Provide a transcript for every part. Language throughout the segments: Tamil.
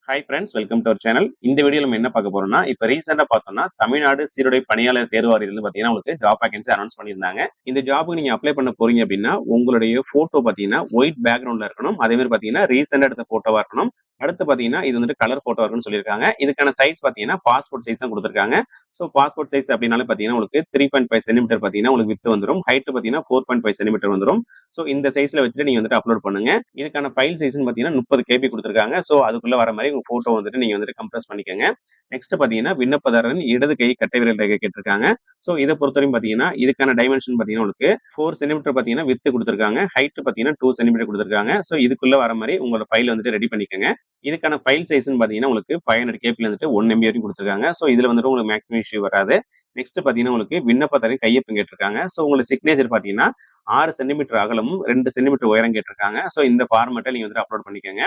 Hi friends, welcome to our channel. இந்த வீடியோ நம்ம என்ன பார்க்க போறோம்னா, இப்ப ரீசெண்டா பார்த்தோம்னா தமிழ்நாடு சீருடை பணியாளர் தேர்வு வாரியத்திலிருந்து பார்த்தீங்கன்னா உங்களுக்கு ஜாப் வேகன்சி அனௌன்ஸ் பண்ணியிருந்தாங்க. இந்த ஜாபுக்கு நீங்க அப்ளை பண்ண போறீங்க அப்படின்னா உங்களுடைய போட்டோ பார்த்தீங்கன்னா ஒயிட் பேக்ரவுண்ட்ல இருக்கணும். அதே மாதிரி பார்த்தீங்கன்னா ரீசெண்டா எடுத்த போட்டோவா இருக்கணும். அடுத்து பார்த்தீங்கன்னா இது வந்துட்டு கலர் போட்டோ இருக்குன்னு சொல்லியிருக்காங்க. இதுக்கான சைஸ் பார்த்தீங்கன்னா பாஸ்போர்ட் சைஸ் தான் கொடுத்துருக்காங்க. ஸோ பாஸ்போர்ட் சைஸ் அப்படின்னாலே பார்த்தீங்கன்னா உங்களுக்கு 3.5 சென்டிமீட்டர் பார்த்தீங்கன்னா உங்களுக்கு வித் வந்துடும். ஹைட் பார்த்தீங்கன்னா 4.5 சென்டிமீட்டர் வந்துடும். ஸோ இந்த சைஸ்ல வச்சுட்டு நீங்க வந்துட்டு அப்லோட் பண்ணுங்க. இதுக்கான ஃபைல் சைஸ்ன்னு பார்த்தீங்கன்னா 30 கேபி கொடுத்துருக்காங்க. ஸோ அதுக்குள்ள வர மாதிரி உங்க போட்டோ வந்துட்டு நீங்க வந்துட்டு கம்ப்ரஸ் பண்ணிக்கோங்க. நெக்ஸ்ட் பார்த்தீங்கன்னா விண்ணப்பதாரரின் இடது கை கட்டை விரல் ரேகை கேட்டிருக்காங்க. ஸோ இதை பொறுத்தவரைக்கும் பார்த்தீங்கன்னா இதுக்கான டைமென்ஷன் பார்த்தீங்கன்னா உங்களுக்கு 4 சென்டிமீட்டர் பார்த்தீங்கன்னா வித் கொடுத்துருக்காங்க. ஹைட் பார்த்தீங்கன்னா 2 சென்டிமீட்டர் கொடுத்துருக்காங்க. ஸோ இதுக்குள்ள வர மாதிரி உங்களோட ஃபைல் வந்துட்டு ரெடி பண்ணிக்கோங்க. இதுக்கான ஃபைல் சைஸ்ன்னு பார்த்தீங்கன்னா உங்களுக்கு 500 கேபில வந்துட்டு 1 MB வரைக்கும் கொடுத்துருக்காங்க. ஸோ இதுல வந்துட்டு உங்களுக்கு மேக்ஸிமம் இஷ்யூ வராது. நெக்ஸ்ட் பார்த்தீங்கன்னா உங்களுக்கு விண்ணப்பதாரின் கையொப்பம் கேட்டிருக்காங்க. ஸோ உங்களுக்கு சிக்னேச்சர் பார்த்தீங்கன்னா 6 சென்டிமீட்டர் அகலமும் 2 சென்டிமீட்டர் உயரம் கேட்டிருக்காங்க. ஸோ இந்த ஃபார்மெட்டை நீங்க வந்துட்டு அப்லோட் பண்ணிக்கோங்க.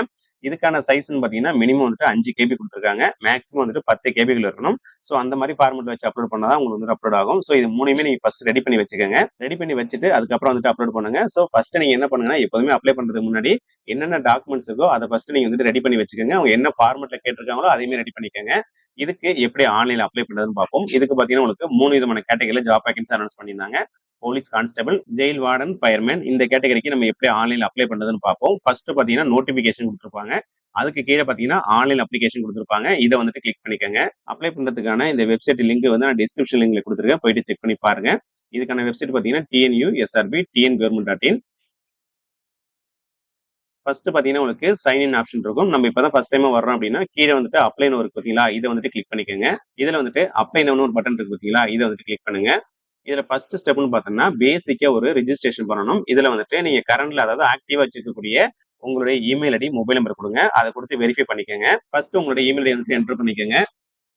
இதுக்கான சைஸ்ன்னு பார்த்தீங்கன்னா மினிமம் வந்துட்டு 5 கேபி கொடுத்துருக்காங்க. மேக்ஸிமம் வந்துட்டு 10 கேபிகள் இருக்கணும். ஸோ அந்த மாதிரி ஃபார்மெட் வச்சு அப்லோட் பண்ணாதான் உங்களுக்கு வந்து அப்லோட் ஆகும். ஸோ இது மூணுமே நீங்க ஃபர்ஸ்ட் ரெடி பண்ணி வச்சுக்கோங்க. ரெடி பண்ணி வச்சுட்டு அதுக்கப்புறம் வந்துட்டு அப்லோட் பண்ணுங்க. ஸோ ஃபர்ஸ்ட் நீங்க என்ன பண்ணுங்கன்னா எப்போதுமே அப்ளை பண்றதுக்கு முன்னாடி என்னென்ன டாக்குமெண்ட்ஸ் இருக்கோ அதை ஃபர்ஸ்ட் நீங்க வந்துட்டு ரெடி பண்ணி வச்சுக்கோங்க. அவங்க என்ன ஃபார்மெட்ல கேட்டிருக்காங்களோ அதையுமே ரெடி பண்ணிக்கோங்க. இதுக்கு எப்படி ஆன்லைன்ல அப்ளை பண்றதுன்னு பார்ப்போம். இதுக்கு பாத்தீங்கன்னா உங்களுக்கு 3 விதமான கேட்டகரியில ஜாப் வேகன்சி அனௌன்ஸ் பண்ணியிருந்தாங்க. Police constable, jail warden, fireman. இந்த கேட்டகரிக்கு நம்ம எப்படி ஆன்லைன்ல அப்ளை பண்றதுன்னு பார்ப்போம். ஃபர்ஸ்ட் பாத்தீங்கன்னா நோட்டிபிகேஷன் கொடுத்துருப்பாங்க. அதுக்கு கீழே பாத்தீங்கன்னா ஆன்லைன் அப்ளிகேஷன் கொடுத்துருப்பாங்க. இதை வந்துட்டு கிளிக் பண்ணிக்கோங்க. அப்ளை பண்றதுக்கான இந்த வெப்சைட் லிங்க் வந்து நான் டிஸ்கிரிப்ஷன் லிங்க்ல கொடுத்துருக்கேன். போயிட்டு செக் பண்ணி பாருங்க. இதுக்கான வெப்சைட் பாத்தீங்கன்னா TNUSRB TNGovernment.in. ஃபர்ஸ்ட் பாத்தீங்கன்னா உங்களுக்கு சைன் இன் ஆப்ஷன் இருக்கும். நம்ம இப்பதான் ஃபர்ஸ்ட் டைம் வர்றோம் அப்படின்னா கீழே வந்துட்டு அப்ளை நோ இருக்கு பாத்தீங்களா, இதை வந்துட்டு கிளிக் பண்ணிக்கோங்க. இதுல வந்துட்டு அப்ளை நோன்னு ஒரு பட்டன் இருக்கு பாத்தீங்களா, இதை வந்துட்டு கிளிக் பண்ணுங்க. இதுல ஃபர்ஸ்ட் ஸ்டெப்னு பார்த்தோம்னா பேசிக்கா ஒரு ரெஜிஸ்ட்ரேஷன் பண்ணணும். இதுல வந்துட்டு நீங்க கரண்ட்ல அதாவது ஆக்டிவா வச்சிருக்கக்கூடிய உங்களுடைய இமெயில் ஐடி, மொபைல் நம்பர் கொடுங்க. அதை கொடுத்து வெரிஃபை பண்ணிக்கோங்க. ஃபர்ஸ்ட் உங்களுடைய இமெயில் ஐடி வந்துட்டு என்டர் பண்ணிக்கோங்க.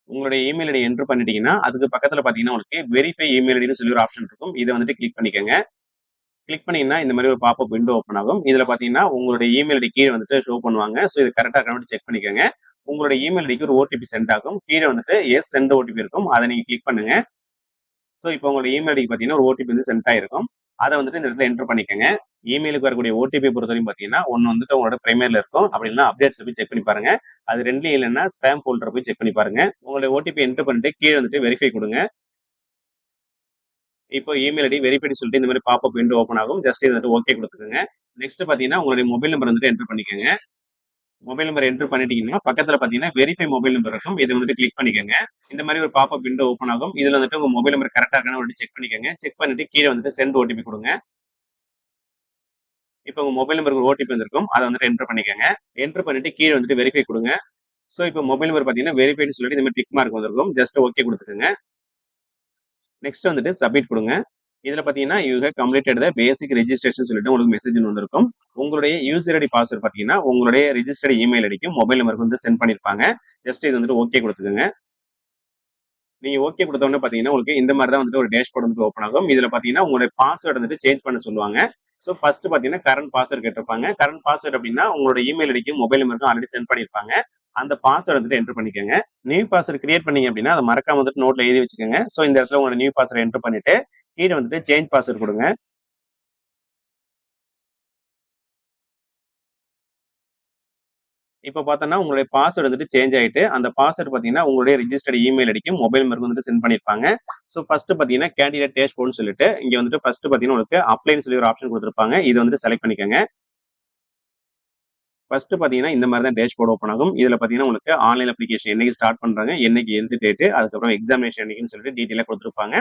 உங்களுடைய இமெயில் ஐடி என்டர் பண்ணிட்டீங்கன்னா அதுக்கு பக்கத்துல பாத்தீங்கன்னா உங்களுக்கு வெரிஃபை இமெயில் ஐடின்னு சொல்லி ஒரு ஆப்ஷன் இருக்கும். இதை வந்துட்டு கிளிக் பண்ணிக்கோங்க. கிளிக் பண்ணீங்கன்னா இந்த மாதிரி ஒரு பாப்அப் விண்டோ ஓப்பன் ஆகும். இதுல பாத்தீங்கன்னா உங்களுடைய இமெயில் ஐடி கீழே வந்துட்டு ஷோ பண்ணுவாங்க. ஸோ இது கரெக்டா இருக்கான்னு செக் பண்ணிக்கோங்க. உங்களுடைய இமெயில் ஐடிக்கு ஒரு ஓடிபி சென்ட் ஆகும். கீழே வந்துட்டு எஸ் சென்ட் ஓடிபி இருக்கும். அதை நீங்க கிளிக் பண்ணுங்க. ஸோ இப்போ உங்களோட இமெயில் ஐடிக்கு பாத்தீங்கன்னா ஒரு ஓடிபி வந்து சென்ட் ஆயிருக்கும். அதை வந்துட்டு இந்த இடத்துல என்டர் பண்ணிக்கோங்க. இமெயிலுக்கு வரக்கூடிய ஓடிபி பொறுத்தவரைக்கும் பாத்தீங்கன்னா ஒன்னு வந்துட்டு உங்களோட பிரைமரில இருக்கும். அப்படி இல்லைன்னா அப்டேட்ஸ் போய் செக் பண்ணி பாருங்க. அது ரெண்டுலயும் இல்லைன்னா ஸ்பேம் ஃபோல்டர் போய் செக் பண்ணி பாருங்க. உங்களுடைய ஓடிபி என்டர் பண்ணிட்டு கீழே வந்துட்டு வெரிஃபை கொடுங்க. இப்போ இமெயில் ஐடி வெரிஃபைடு சொல்லிட்டு இந்த மாதிரி பாப்அப் விண்டோ ஓப்பன் ஆகும். ஜஸ்ட் இது வந்துட்டு ஓகே கொடுத்துக்கோங்க. நெக்ஸ்ட் பாத்தீங்கன்னா உங்களுடைய மொபைல் நம்பர் வந்துட்டு என்டர் பண்ணிக்கோங்க. மொபைல் நம்பர் என்டர் பண்ணிட்டீங்கன்னா பக்கத்துல பாத்தீங்கன்னா வெரிஃபை மொபைல் நம்பர் இருக்கும். இதை வந்துட்டு கிளிக் பண்ணிக்கோங்க. இந்த மாதிரி ஒரு பாப்அப் விண்டோ ஓப்பன் ஆகும். இதுல வந்துட்டு உங்க மொபைல் நம்பர் கரெக்டா இருக்கான்னு வந்துட்டு செக் பண்ணிக்கோங்க. செக் பண்ணிட்டு கீழே வந்துட்டு சென்ட் ஓடிபி கொடுங்க. இப்போ உங்க மொபைல் நம்பருக்கு ஒரு ஓடிபி வந்திருக்கும். அதை வந்துட்டு என்டர் பண்ணிக்கோங்க. என்டர் பண்ணிட்டு கீழே வந்துட்டு வெரிஃபை கொடுங்க. ஸோ இப்போ மொபைல் நம்பர் பாத்தீங்கன்னா வெரிஃபைன்னு சொல்லிட்டு இந்த மாதிரி டிக் மார்க் வந்திருக்கும். ஜஸ்ட் ஓகே கொடுத்துருங்க. நெக்ஸ்ட் வந்துட்டு சப்மிட் கொடுங்க. இதுல பாத்தீங்கன்னா you have completed the basic registration சொல்லிட்டு உங்களுக்கு மெசேஜ் வந்திருக்கும். உங்களுடைய யூசர் ஐடி பாஸ்வேர்ட் பாத்தீங்கன்னா உங்களுடைய ரெஜிஸ்டர்ட் இமெயில் ஐடிக்கும் மொபைல் நம்பருக்கு வந்து சென்ட் பண்ணிருப்பாங்க. ஜஸ்ட் இது வந்துட்டு ஓகே கொடுத்துக்கோங்க. நீங்க ஓகே கொடுத்த உடனே பாத்தீங்கன்னா உங்களுக்கு இந்த மாதிரி தான் வந்துட்டு ஒரு டேஷ்போர்ட் வந்து ஓப்பன் ஆகும். இதுல பாத்தீங்கன்னா உங்களுடைய பாஸ்வேர்டு வந்துட்டு சேஞ்ச் பண்ண சொல்லுவாங்க. ஸோ ஃபர்ஸ்ட் பாத்தீங்கன்னா கரண்ட் பாஸ்வேர்டு கேட்டிருப்பாங்க. கரண்ட் பாஸ்வேர்டு அப்படின்னா உங்களோட இமெயில் ஐடிக்கும் மொபைல் நம்பருக்கும் ஆல்ரெடி சென்ட் பண்ணிருப்பாங்க. அந்த பாஸ்வேர்டு வந்துட்டு என்டர் பண்ணிக்கோங்க. நியூ பாஸ்வேர்டு கிரியேட் பண்ணீங்க அப்படின்னா அதை மறக்காம வந்துட்டு நோட்ல எழுதி வச்சுக்கோங்க. ஸோ இந்த இடத்துல உங்களோட நியூ பாஸ்வேர்டு என்டர் பண்ணிட்டு கீழே வந்துட்டு சேஞ்ச் பாஸ்வேர்டு கொடுங்க. இப்போ பார்த்தோம்னா உங்களுடைய பாஸ்வேர்டு வந்துட்டு சேஞ்ச் ஆயிட்டு அந்த பாஸ்வேர்டு பாத்தீங்கன்னா உங்களுடைய ரெஜிஸ்டர்ட் இமெயில் ஐடிக்கும் மொபைல் நம்பருக்கு வந்துட்டு சென்ட் பண்ணிருப்பாங்க. ஸோ ஃபர்ஸ்ட் பாத்தீங்கன்னா கேண்டிடேட் டேஷ்போர்ட்னு சொல்லிட்டு இங்க வந்துட்டு ஃபர்ஸ்ட் பாத்தீங்கன்னா உங்களுக்கு அப்ளைன்னு சொல்லி ஒரு ஆப்ஷன் கொடுத்துருப்பாங்க. இது வந்துட்டு செலக்ட் பண்ணிக்கோங்க. ஃபர்ஸ்ட் பாத்தீங்கன்னா இந்த மாதிரி தான் டேஷ்போர்ட் ஓப்பன் ஆகும். இதுல பாத்தீங்கன்னா உங்களுக்கு ஆன்லைன் அப்ளிகேஷன் என்னைக்கு ஸ்டார்ட் பண்றாங்க, என்னைக்கு எந்த டேட், அதுக்கப்புறம் எக்ஸாமினேஷன் என்னைக்குன்னு சொல்லிட்டு டீட்டெயிலா கொடுத்துருப்பாங்க.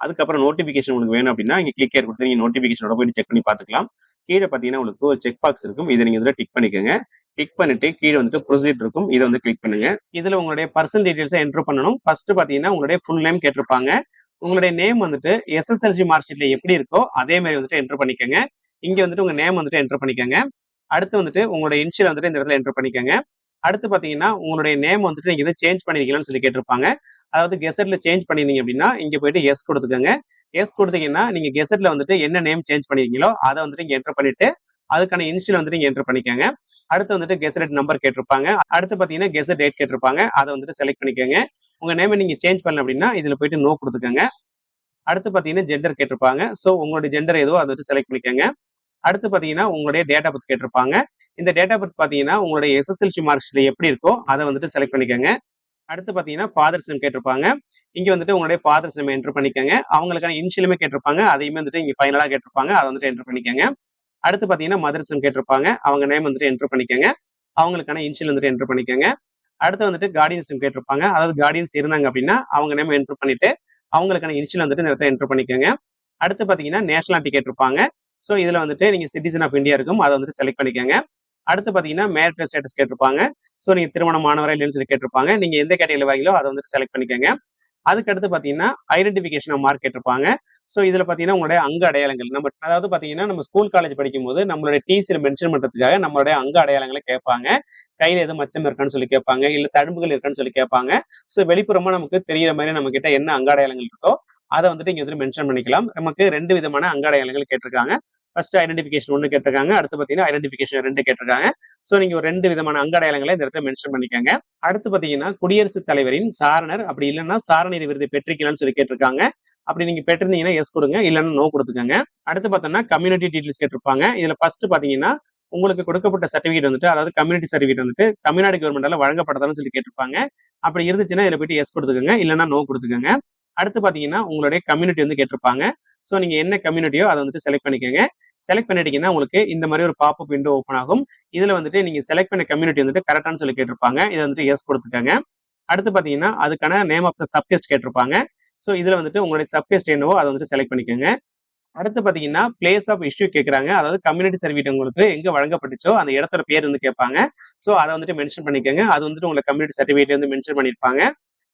அதுக்கப்புறம் நோட்டிபிகேஷன் உங்களுக்கு வேணும் அப்படின்னா இங்க கிளிக் ஏர் கொடுத்து நீங்க நோட்டிபிகேஷனோட போய் செக் பண்ணி பார்த்துக்கலாம். கீழே பாத்தீங்கன்னா உங்களுக்கு ஒரு செக் பாக்ஸ் இருக்கும். இதை நீங்க இதுல டிக் பண்ணிக்கோங்க. டிக் பண்ணிட்டு கீழே வந்துட்டு ப்ரொசீட் இருக்கும். இதை வந்து கிளிக் பண்ணுங்க. இதுல உங்களுடைய பர்சனல் டீடைல்ஸை என்டர் பண்ணணும். ஃபர்ஸ்ட் பாத்தீங்கன்னா உங்களுடைய ஃபுல் நேம் கேட்டிருப்பாங்க. உங்களுடைய நேம் வந்துட்டு SSLC மார்க் ஷீட்ல எப்படி இருக்கோ அதே மாதிரி வந்துட்டு என்டர் பண்ணிக்கோங்க. இங்க வந்துட்டு உங்க நேம் வந்துட்டு என்டர் பண்ணிக்கோங்க. அடுத்து வந்துட்டு உங்களுடைய இனிஷியல் வந்துட்டு இந்த இடத்துல என்டர் பண்ணிக்கோங்க. அடுத்து பாத்தீங்கன்னா உங்களுடைய நேம் வந்துட்டு நீங்க இதை சேஞ்ச் பண்ணிருக்கீங்கன்னு சொல்லி கேட்டிருப்பாங்க. அதாவது கெசட்ல சேஞ்ச் பண்ணிருந்தீங்க அப்படின்னா இங்க போயிட்டு எஸ் கொடுத்துக்கோங்க. எஸ் கொடுத்தீங்கன்னா நீங்க கெசட்ல வந்துட்டு என்ன நேம் சேஞ்ச் பண்ணிருக்கீங்களோ அதை வந்துட்டு இங்க என்டர் பண்ணிட்டு அதுக்கான இனிஷியல் வந்துட்டு நீங்க என்டர் பண்ணிக்கோங்க. அடுத்து வந்துட்டு கெசட் நம்பர் கேட்டிருப்பாங்க. அடுத்து பாத்தீங்கன்னா கெசட் டேட் கேட்டிருப்பாங்க. அதை வந்துட்டு செலக்ட் பண்ணிக்கோங்க. உங்க நேமை நீங்க சேஞ்ச் பண்ணல அப்படின்னா இதுல போயிட்டு நோ கொடுத்துக்கோங்க. அடுத்து பாத்தீங்கன்னா ஜெண்டர் கேட்டிருப்பாங்க. ஸோ உங்களுடைய ஜெண்டர் ஏதோ அதை வந்துட்டு செலக்ட் பண்ணிக்கோங்க. அடுத்து பாத்தீங்கன்னா உங்களுடைய டேட் ஆஃப் பர்த் கேட்டிருப்பாங்க. இந்த டேட் ஆஃப் பர்த் பாத்தீங்கன்னா உங்களுடைய எஸ்எஸ்எல்சி மார்க் ஷீட்ல எப்படி இருக்கோ அதை வந்துட்டு செலக்ட் பண்ணிக்கோங்க. அடுத்து பாத்தீங்கன்னா ஃபாதர்ஸ் நேம் கேட்டிருப்பாங்க. இங்க வந்துட்டு உங்களுடைய ஃபாதர்ஸ் நேம் என்டர் பண்ணிக்கோங்க. அவங்களுக்கான இனிஷியலுமே கேட்டிருப்பாங்க. அதையுமே வந்துட்டு இங்க ஃபைனலா கேட்டிருப்பாங்க. அதை வந்துட்டு என்டர் பண்ணிக்கோங்க. அடுத்து பாத்தீங்கன்னா மதர்ஸ் நேம் கேட்டிருப்பாங்க. அவங்க நேம் வந்துட்டு என்டர் பண்ணிக்கோங்க. அவங்களுக்கான இனிஷியல் வந்துட்டு என்டர் பண்ணிக்கோங்க. அடுத்து வந்துட்டு கார்டியன்ஸ் நேம் கேட்டிருப்பாங்க. அதாவது கார்டியன்ஸ் இருந்தாங்க அப்படின்னா அவங்க நேம் என்டர் பண்ணிட்டு அவங்களுக்கான இனிஷியல் வந்துட்டு இந்த இடத்துல என்டர் பண்ணிக்கோங்க. அடுத்து பாத்தீங்கன்னா நேஷனாலிட்டி கேட்டிருப்பாங்க. ஸோ இதுல வந்துட்டு நீங்க சிட்டிசன் ஆஃப் இந்தியா இருக்கும், அதை வந்துட்டு செலக்ட் பண்ணிக்கோங்க. அடுத்து பாத்தீங்கன்னா மேரிட்டல் ஸ்டேட்டஸ் கேட்டிருப்பாங்க. ஸோ நீங்க திருமணமானவரா இல்லைன்னு சொல்லி கேட்டிருப்பாங்க. நீங்க எந்த கேட்டகரியில் வாங்கிலோ அதை வந்துட்டு செலக்ட் பண்ணிக்கோங்க. அதுக்கு அடுத்து பாத்தீங்கன்னா ஐடென்டிபிகேஷன் மார்க் கேட்டிருப்பாங்க. ஸோ இதுல பாத்தீங்கன்னா உங்களுடைய அங்க அடையாளங்கள் நம்ம அதாவது பாத்தீங்கன்னா நம்ம ஸ்கூல் காலேஜ் படிக்கும் போது நம்மளுடைய டிசியில மென்ஷன் பண்றதுக்காக நம்மளுடைய அங்க அடையாளங்களை கேட்பாங்க. கையில எதுவும் மச்சம் இருக்கான்னு சொல்லி கேட்பாங்க, இல்ல தழும்புகள் இருக்கான்னு சொல்லி கேட்பாங்க. ஸோ வெளிப்புறமா நமக்கு தெரியிற மாதிரி நம்ம கிட்ட என்ன அங்க அடையாளங்கள் இருக்கோ அதை வந்துட்டு இங்க வந்துட்டு மென்ஷன் பண்ணிக்கலாம். நமக்கு 2 விதமான அங்க அடையாளங்கள் கேட்டிருக்காங்க. ஃபர்ஸ்ட் ஐடென்டிபிகேஷன் 1 கேட்டிருக்காங்க. அடுத்து பாத்தீங்கன்னா ஐடென்டிபிகேஷன் 2 கேட்டிருக்காங்க. சோ நீங்க ஒரு 2 விதமான அங்க அடையாளங்களை இந்த இடத்துல மென்ஷன் பண்ணிக்கோங்க. அடுத்து பாத்தீங்கன்னா குடியரசுத் தலைவரின் சாரணர் அப்படி இல்லைன்னா சாரணியர் விருது பெற்றிருக்கலாம்னு சொல்லி கேட்டிருக்காங்க. அப்படி நீங்க பெற்றிருந்தீங்கன்னா எஸ் கொடுங்க, இல்லைன்னா நோ கொடுத்துக்கோங்க. அடுத்து பார்த்தோம்னா கம்யூனிட்டி டீடைல்ஸ் கேட்டிருப்பாங்க. இதுல ஃபர்ஸ்ட் பாத்தீங்கன்னா உங்களுக்கு கொடுக்கப்பட்ட சர்டிபிகேட் வந்துட்டு அதாவது கம்யூனிட்டி சர்டிபிகேட் வந்துட்டு தமிழ்நாடு கவர்மெண்டால வழங்கப்பட்டதான்னு சொல்லி கேட்டிருப்பாங்க. அப்படி இருந்துச்சுன்னா இதுல போயிட்டு எஸ் கொடுத்துக்கோங்க, இல்லைன்னா நோ கொடுத்துக்கோங்க. அடுத்து பாத்தீங்கன்னா உங்களுடைய கம்யூனிட்டி வந்து கேட்டிருப்பாங்க. சோ நீங்க என்ன கம்யூனிட்டியோ அதை வந்துட்டு செலக்ட் பண்ணிக்கோங்க. செலக்ட் பண்ணிட்டீங்கன்னா உங்களுக்கு இந்த மாதிரி ஒரு பாப்அப் விண்டோ ஓப்பன் ஆகும். இதுல வந்துட்டு நீங்க செலக்ட் பண்ண கம்யூனிட்டி வந்துட்டு கரெக்டானு சொல்லி கேட்டிருப்பாங்க. இதை வந்துட்டு எஸ் கொடுத்துக்கோங்க. அடுத்து பாத்தீங்கன்னா அதுக்கான நேம் ஆஃப் த சப்கெஸ்ட் கேட்டிருப்பாங்க. சோ இதுல வந்துட்டு உங்களுடைய சப்கெஸ்ட் என்னவோ அதை வந்துட்டு செலக்ட் பண்ணிக்கோங்க. அடுத்து பாத்தீங்கன்னா பிளேஸ் ஆஃப் இஷ்யூ கேட்கறாங்க. அதாவது கம்யூனிட்டி சர்டிபிகேட் உங்களுக்கு எங்க வழங்கப்பட்டுச்சோ அந்த இடத்தோட பேர் வந்து கேட்பாங்க. சோ அதை வந்துட்டு மென்ஷன் பண்ணிக்கோங்க. அது வந்துட்டு உங்களுக்கு கம்யூனிட்டி சர்டிபிகேட் வந்து மென்ஷன் பண்ணிருப்பாங்க.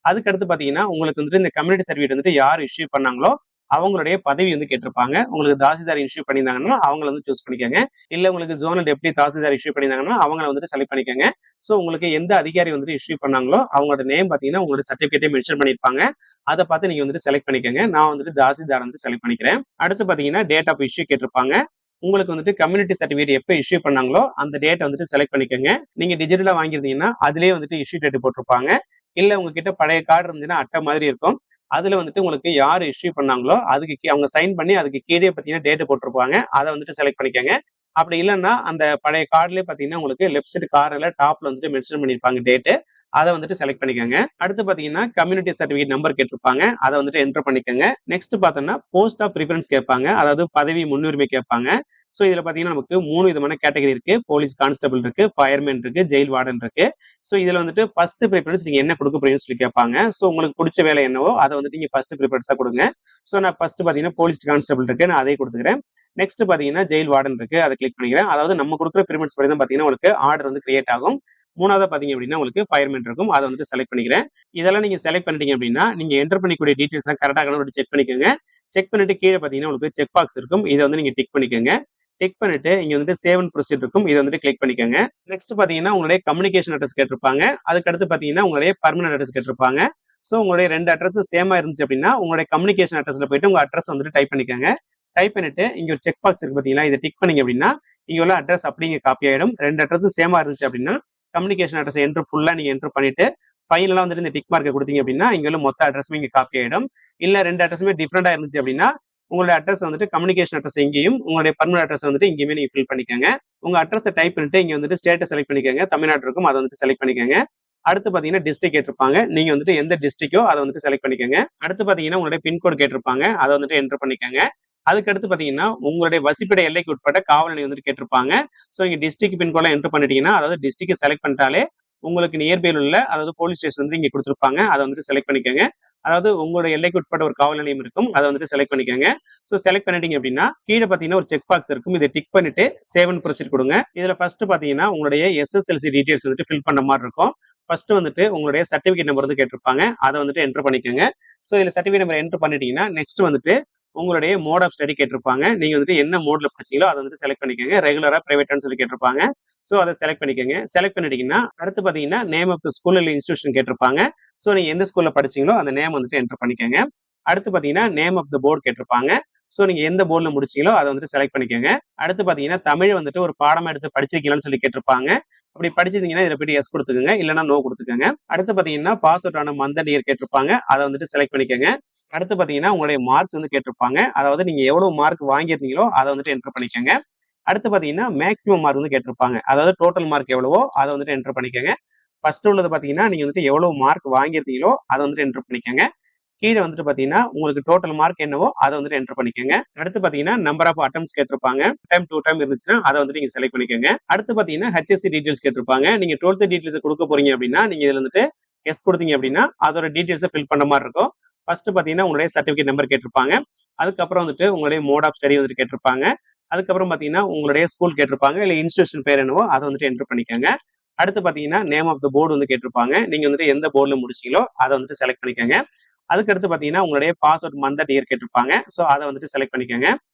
அதுக்கு அடுத்து பாத்தீங்கன்னா உங்களுக்கு வந்துட்டு இந்த கம்யூனிட்டி சர்டிபிகேட் வந்துட்டு யார் இஷ்யூ பண்ணாங்களோ அவங்களுடைய பதவி வந்து கேட்டிருப்பாங்க. உங்களுக்கு தாசில்தார் இஷ்யூ பண்ணியிருந்தாங்கன்னா அவங்கள வந்து சூஸ் பண்ணிக்கோங்க. இல்ல உங்களுக்கு ஜோனல் டெப்டி தாசில்தார் இஷ்யூ பண்ணியிருந்தாங்கன்னா அவங்கள வந்துட்டு செலக்ட் பண்ணிக்கோங்க. சோ உங்களுக்கு எந்த அதிகாரி வந்துட்டு இஷ்யூ பண்ணாங்களோ அவங்களோட நேம் பாத்தீங்கன்னா உங்களோட சர்டிபிகேட்டே மென்ஷன் பண்ணிருப்பாங்க. அதை பார்த்து நீங்க வந்துட்டு செலக்ட் பண்ணிக்கோங்க. நான் வந்துட்டு தாசில்தார் வந்து செலக்ட் பண்ணிக்கிறேன். அடுத்து பாத்தீங்கன்னா டேட் ஆஃப் இஷ்யூ கேட்டிருப்பாங்க. உங்களுக்கு வந்துட்டு கம்யூனிட்டி சர்டிபிகேட் எப்போ இஷ்யூ பண்ணாங்களோ அந்த டேட் வந்துட்டு செலக்ட் பண்ணிக்கோங்க. நீங்க டிஜிட்டலா வாங்கியிருந்தீங்கன்னா அதுலயே வந்துட்டு இஷ்யூ டேட் போட்டிருப்பாங்க. இல்ல உங்ககிட்ட பழைய கார்டு இருந்துச்சுன்னா அட்டை மாதிரி இருக்கும். அதுல வந்துட்டு உங்களுக்கு யாரு இஷ்யூ பண்ணாங்களோ அதுக்கு அவங்க சைன் பண்ணி அதுக்கு கீழே பாத்தீங்கன்னா டேட் போட்டிருப்பாங்க. அதை வந்துட்டு செலக்ட் பண்ணிக்கோங்க. அப்படி இல்லைன்னா அந்த பழைய கார்டுலயே பாத்தீங்கன்னா உங்களுக்கு லெஃப்ட் சைடு கார்டுல டாப்ல வந்துட்டு மென்ஷன் பண்ணிருப்பாங்க டேட்டு. அதை வந்துட்டு செலக்ட் பண்ணிக்கோங்க. அடுத்து பாத்தீங்கன்னா கம்யூனிட்டி சர்டிபிகேட் நம்பர் கேட்டிருப்பாங்க. அதை வந்துட்டு என்டர் பண்ணிக்கோங்க. நெக்ஸ்ட் பார்த்தோம்னா போஸ்ட் ஆஃப் ப்ரிஃபரன்ஸ் கேட்பாங்க. அதாவது பதவி முன்னுரிமை கேட்பாங்க. சோ இதுல பாத்தீங்கன்னா நமக்கு 3 விதமான கேட்டகரி இருக்கு. போலீஸ் கான்ஸ்டபிள் இருக்கு, ஃபயர்மேன் இருக்கு, ஜெயில் வார்டன் இருக்கு. சோ இதுல வந்துட்டு ஃபர்ஸ்ட் ப்ரிஃபரன்ஸ் நீங்க என்ன கொடுக்க போறீங்கன்னு சொல்லி கேட்பாங்க. சோ உங்களுக்கு பிடிச்ச வேலை என்னவோ அதை வந்துட்டு நீங்க ஃபர்ஸ்ட் ப்ரிஃபரன்ஸா கொடுங்க. சோ நான் ஃபர்ஸ்ட் பாத்தீங்கன்னா போலீஸ் கான்ஸ்டபிள் இருக்கு, நான் அதை கொடுத்துக்கிறேன். நெக்ஸ்ட் பாத்தீங்கன்னா ஜெயில் வார்டன் இருக்கு, அதை கிளிக் பண்ணிக்கிறேன். அதாவது நம்ம கொடுக்குற ப்ரிஃபரன்ஸ் படி தான் பாத்தீங்கன்னா உங்களுக்கு ஆர்டர் வந்து கிரியேட் ஆகும். மூணாவது பாத்தீங்க அப்படின்னா உங்களுக்கு ஃபயர்மேன் இருக்கும், அதை வந்துட்டு செலக்ட் பண்ணிக்கிறேன். இதெல்லாம் நீங்க செலக்ட் பண்ணிட்டீங்க அப்படின்னா நீங்க என்டர் பண்ணிக்கூடிய டீடைல்ஸ் எல்லாம் கரெக்டாக செக் பண்ணிக்கோங்க. செக் பண்ணிட்டு கீழே பாத்தீங்கன்னா உங்களுக்கு செக் பாக்ஸ் இருக்கும், இதை வந்து நீங்க டிக் பண்ணிக்கோங்க. டிக் பண்ணிட்டு இங்க வந்துட்டு சேவ் அண்ட் ப்ரொசீட் இருக்கும், இதை வந்துட்டு கிளிக் பண்ணிக்கோங்க. நெக்ஸ்ட் பாத்தீங்கன்னா உங்களுடைய கம்யூனிகேஷன் அட்ரஸ் கேட்டிருப்பாங்க. அதுக்கு அடுத்து பாத்தீங்கன்னா உங்களுடைய பர்மனன்ட் அட்ரஸ் கேட்டிருப்பாங்க. சோ உங்களுடைய 2 அட்ரஸ் சேமா இருந்துச்சு அப்படின்னா உங்களுடைய கம்யூனிகேஷன் அட்ரஸ்ல போயிட்டு உங்க அட்ரஸ் வந்துட்டு டைப் பண்ணிக்கோங்க. டைப் பண்ணிட்டு இங்க ஒரு செக் பாக்ஸ் இருக்கு பாத்தீங்களா, இதை டிக் பண்ணீங்க அப்படின்னா இங்க உள்ள அட்ரஸ் அப்படிங்க காப்பி ஆயிடும். 2 அட்ரஸ் சேமா இருந்துச்சு அப்படின்னா கம்யூனிகேஷன் அட்ரஸ் என்டர் ஃபுல்லா நீங்க என்டர் பண்ணிட்டு ஃபைனலா வந்துட்டு இந்த டிக் மார்க்கை கொடுத்தீங்க அப்படின்னா இங்க உள்ள மொத்த அட்ரஸுமே இங்க காப்பி ஆயிடும். இல்ல 2 அட்ரஸுமே டிஃபரெண்டா இருந்துச்சு அப்படின்னா உங்களுடைய அட்ரஸ் வந்துட்டு கம்யூனிகேஷன் அட்ரஸ் எங்கேயும் உங்களுடைய பர்மனன்ட் அட்ரஸ் வந்துட்டு இங்கேயுமே நீங்க ஃபில் பண்ணிக்கோங்க. உங்க அட்ரஸை டைப் பண்ணிட்டு இங்க வந்துட்டு ஸ்டேட்டை செலக்ட் பண்ணிக்கோங்க. தமிழ்நாடு இருக்கும், அதை வந்துட்டு செலக்ட் பண்ணிக்கோங்க. அடுத்து பாத்தீங்கன்னா டிஸ்ட்ரிக்ட் கேட்டிருப்பாங்க. நீங்க வந்துட்டு எந்த டிஸ்ட்ரிக்டோ அதை வந்துட்டு செலக்ட் பண்ணிக்கோங்க. அடுத்து பாத்தீங்கன்னா உங்களுடைய பின்கோடு கேட்டிருப்பாங்க, அதை வந்துட்டு என்டர் பண்ணிக்கோங்க. அதுக்கு அடுத்து பாத்தீங்கன்னா உங்களுடைய வசிப்பிட எல்லைக்கு உட்பட்ட காவல் நிலையம் வந்துட்டு கேட்டிருப்பாங்க. சோ இங்க டிஸ்ட்ரிக்ட் பின்கோட என்டர் பண்ணிட்டீங்கன்னா அதாவது டிஸ்ட்ரிக்ட் செலக்ட் பண்ணிட்டாலே உங்களுக்கு நியர்பையில் உள்ள அதாவது போலீஸ் ஸ்டேஷன் வந்து இங்க கொடுத்துருப்பாங்க, அதை வந்துட்டு செலக்ட் பண்ணிக்கோங்க. அதாவது உங்களோட எல்லைக்கு உட்பட்ட ஒரு காவல் நிலையம் இருக்கும், அதை வந்துட்டு செலக்ட் பண்ணிக்கோங்க. சோ செலக்ட் பண்ணிட்டீங்க அப்படின்னா கீழே பாத்தீங்கன்னா ஒரு செக் பாக்ஸ் இருக்கும், இதை டிக் பண்ணிட்டு சேவ் அண்ட் ப்ரொசீட் கொடுங்க. இதுல ஃபர்ஸ்ட் பாத்தீங்கன்னா உங்களுடைய எஸ்எஸ்எல்சி டீடைல்ஸ் வந்துட்டு ஃபில் பண்ண மாதிரி இருக்கும். ஃபர்ஸ்ட் வந்துட்டு உங்களுடைய சர்டிபிகேட் நம்பர் வந்து கேட்டிருப்பாங்க, அதை வந்துட்டு என்டர் பண்ணிக்கோங்க. சோ இதுல சர்டிபிகேட் நம்பர் என்டர் பண்ணிட்டீங்கன்னா நெக்ஸ்ட் வந்துட்டு உங்களுடைய மோட் ஆஃப் ஸ்டடி கேட்டிருப்பாங்க. நீங்க வந்துட்டு என்ன மோட்ல படிச்சீங்களோ அதை வந்துட்டு செலக்ட் பண்ணிக்கோங்க. ரெகுலரா பிரைவேட்டான்னு சொல்லி கேட்டிருப்பாங்க. சோ அதை செலக்ட் பண்ணிக்கோங்க. செலக்ட் பண்ணிட்டீங்கன்னா அடுத்து பாத்தீங்கன்னா நேம் ஆஃப் த ஸ்கூல் இல்ல இன்ஸ்டிடியூஷன் கேட்டிருப்பாங்க. சோ நீங்க எந்த ஸ்கூல்ல படிச்சீங்களோ அந்த நேம் வந்துட்டு என்டர் பண்ணிக்கோங்க. அடுத்து பாத்தீங்கன்னா நேம் ஆஃப் த போர்டு கேட்டிருப்பாங்க. சோ நீங்க எந்த போர்டுல முடிச்சீங்களோ அதை வந்துட்டு செலக்ட் பண்ணிக்கோங்க. அடுத்து பாத்தீங்கன்னா தமிழ் வந்துட்டு ஒரு பாடமா எடுத்து படிச்சிருக்கீங்களான்னு சொல்லி கேட்டிருப்பாங்க. அப்படி படிச்சிருந்தீங்கன்னா இதுல போயிட்டு எஸ் கொடுத்துக்கோங்க, இல்லைன்னா நோ கொடுத்துக்கோங்க. அடுத்து பாத்தீங்கன்னா பாஸ் அவுட் ஆன மந்த் அண்ட் இயர் கேட்டிருப்பாங்க, அதை வந்துட்டு செலக்ட் பண்ணிக்கோங்க. அடுத்து பாத்தீங்கன்னா உங்களுடைய மார்க்ஸ் வந்து கேட்டிருப்பாங்க, அதாவது நீங்க எவ்வளவு மார்க் வாங்கியிருந்தீங்களோ அதை வந்துட்டு என்டர் பண்ணிக்கோங்க. அடுத்து பார்த்தீங்கன்னா, மேக்ஸிமம் மார்க் வந்து கேட்டிருப்பாங்க. அதாவது டோட்டல் மார்க் எவ்வளவோ அத வந்துட்டு என்டர் பண்ணிக்கங்க. ஃபர்ஸ்ட் உள்ளது பார்த்தீங்கன்னா, நீங்க வந்துட்டு எவ்வளவு மார்க் வாங்கியிருந்தீங்களோ அத வந்துட்டு என்டர் பண்ணிக்கங்க. கீழ வந்துட்டு பார்த்தீங்கன்னா, உங்களுக்கு டோட்டல் மார்க் என்னவோ அத வந்துட்டு என்டர் பண்ணிக்கங்க. அடுத்து பார்த்தீங்கன்னா, நம்பர் ஆஃப் அட்டெம்ப்ட்ஸ் கேட்டிருப்பாங்க. டைம் 2 டைம் இருந்துச்சுன்னா, அத வந்துட்டு நீங்க செலக்ட் பண்ணிக்கங்க. அடுத்து பார்த்தீங்கன்னா, HSC டீட்டெயில்ஸ் கேட்டிருப்பாங்க. நீங்க 12த் டீட்டெயில்ஸ் குடுக்க போறீங்க அப்படின்னா, நீங்க இதுல வந்துட்டு எஸ் குடுத்தீங்க அப்படின்னா, அதோட டீட்டெயில்ஸ ஃபில் பண்ண மாரி இருக்கும். ஃபர்ஸ்ட் பார்த்தீங்கன்னா, உங்களுடைய சர்டிபிகேட் நம்பர் கேட்டிருப்பாங்க. அதுக்கப்புறம் வந்துட்டு உங்களுடைய மோட் ஆஃப் ஸ்டடி வந்துட்டு கேட்டிருப்பாங்க. அதுக்கப்புறம் பார்த்தீங்கன்னா, உங்களுடைய ஸ்கூல் கேட்டிருப்பாங்க. இல்ல இன்ஸ்டிடியூஷன் பேர் என்னவோ அத வந்துட்டு என்டர் பண்ணிக்கங்க. அடுத்து பார்த்தீங்கன்னா, நேம் ஆஃப் த போர்ட் வந்து கேட்டிருப்பாங்க. நீங்க வந்துட்டு எந்த போர்ட்ல முடிச்சீங்களோ அத வந்துட்டு செலக்ட் பண்ணிக்கங்க. அதுக்கடுத்து பார்த்தீங்கன்னா, உங்களுடைய pass out month and year கேட்டிருப்பாங்க. ஸோ அத வந்துட்டு செலக்ட் பண்ணிக்கங்க.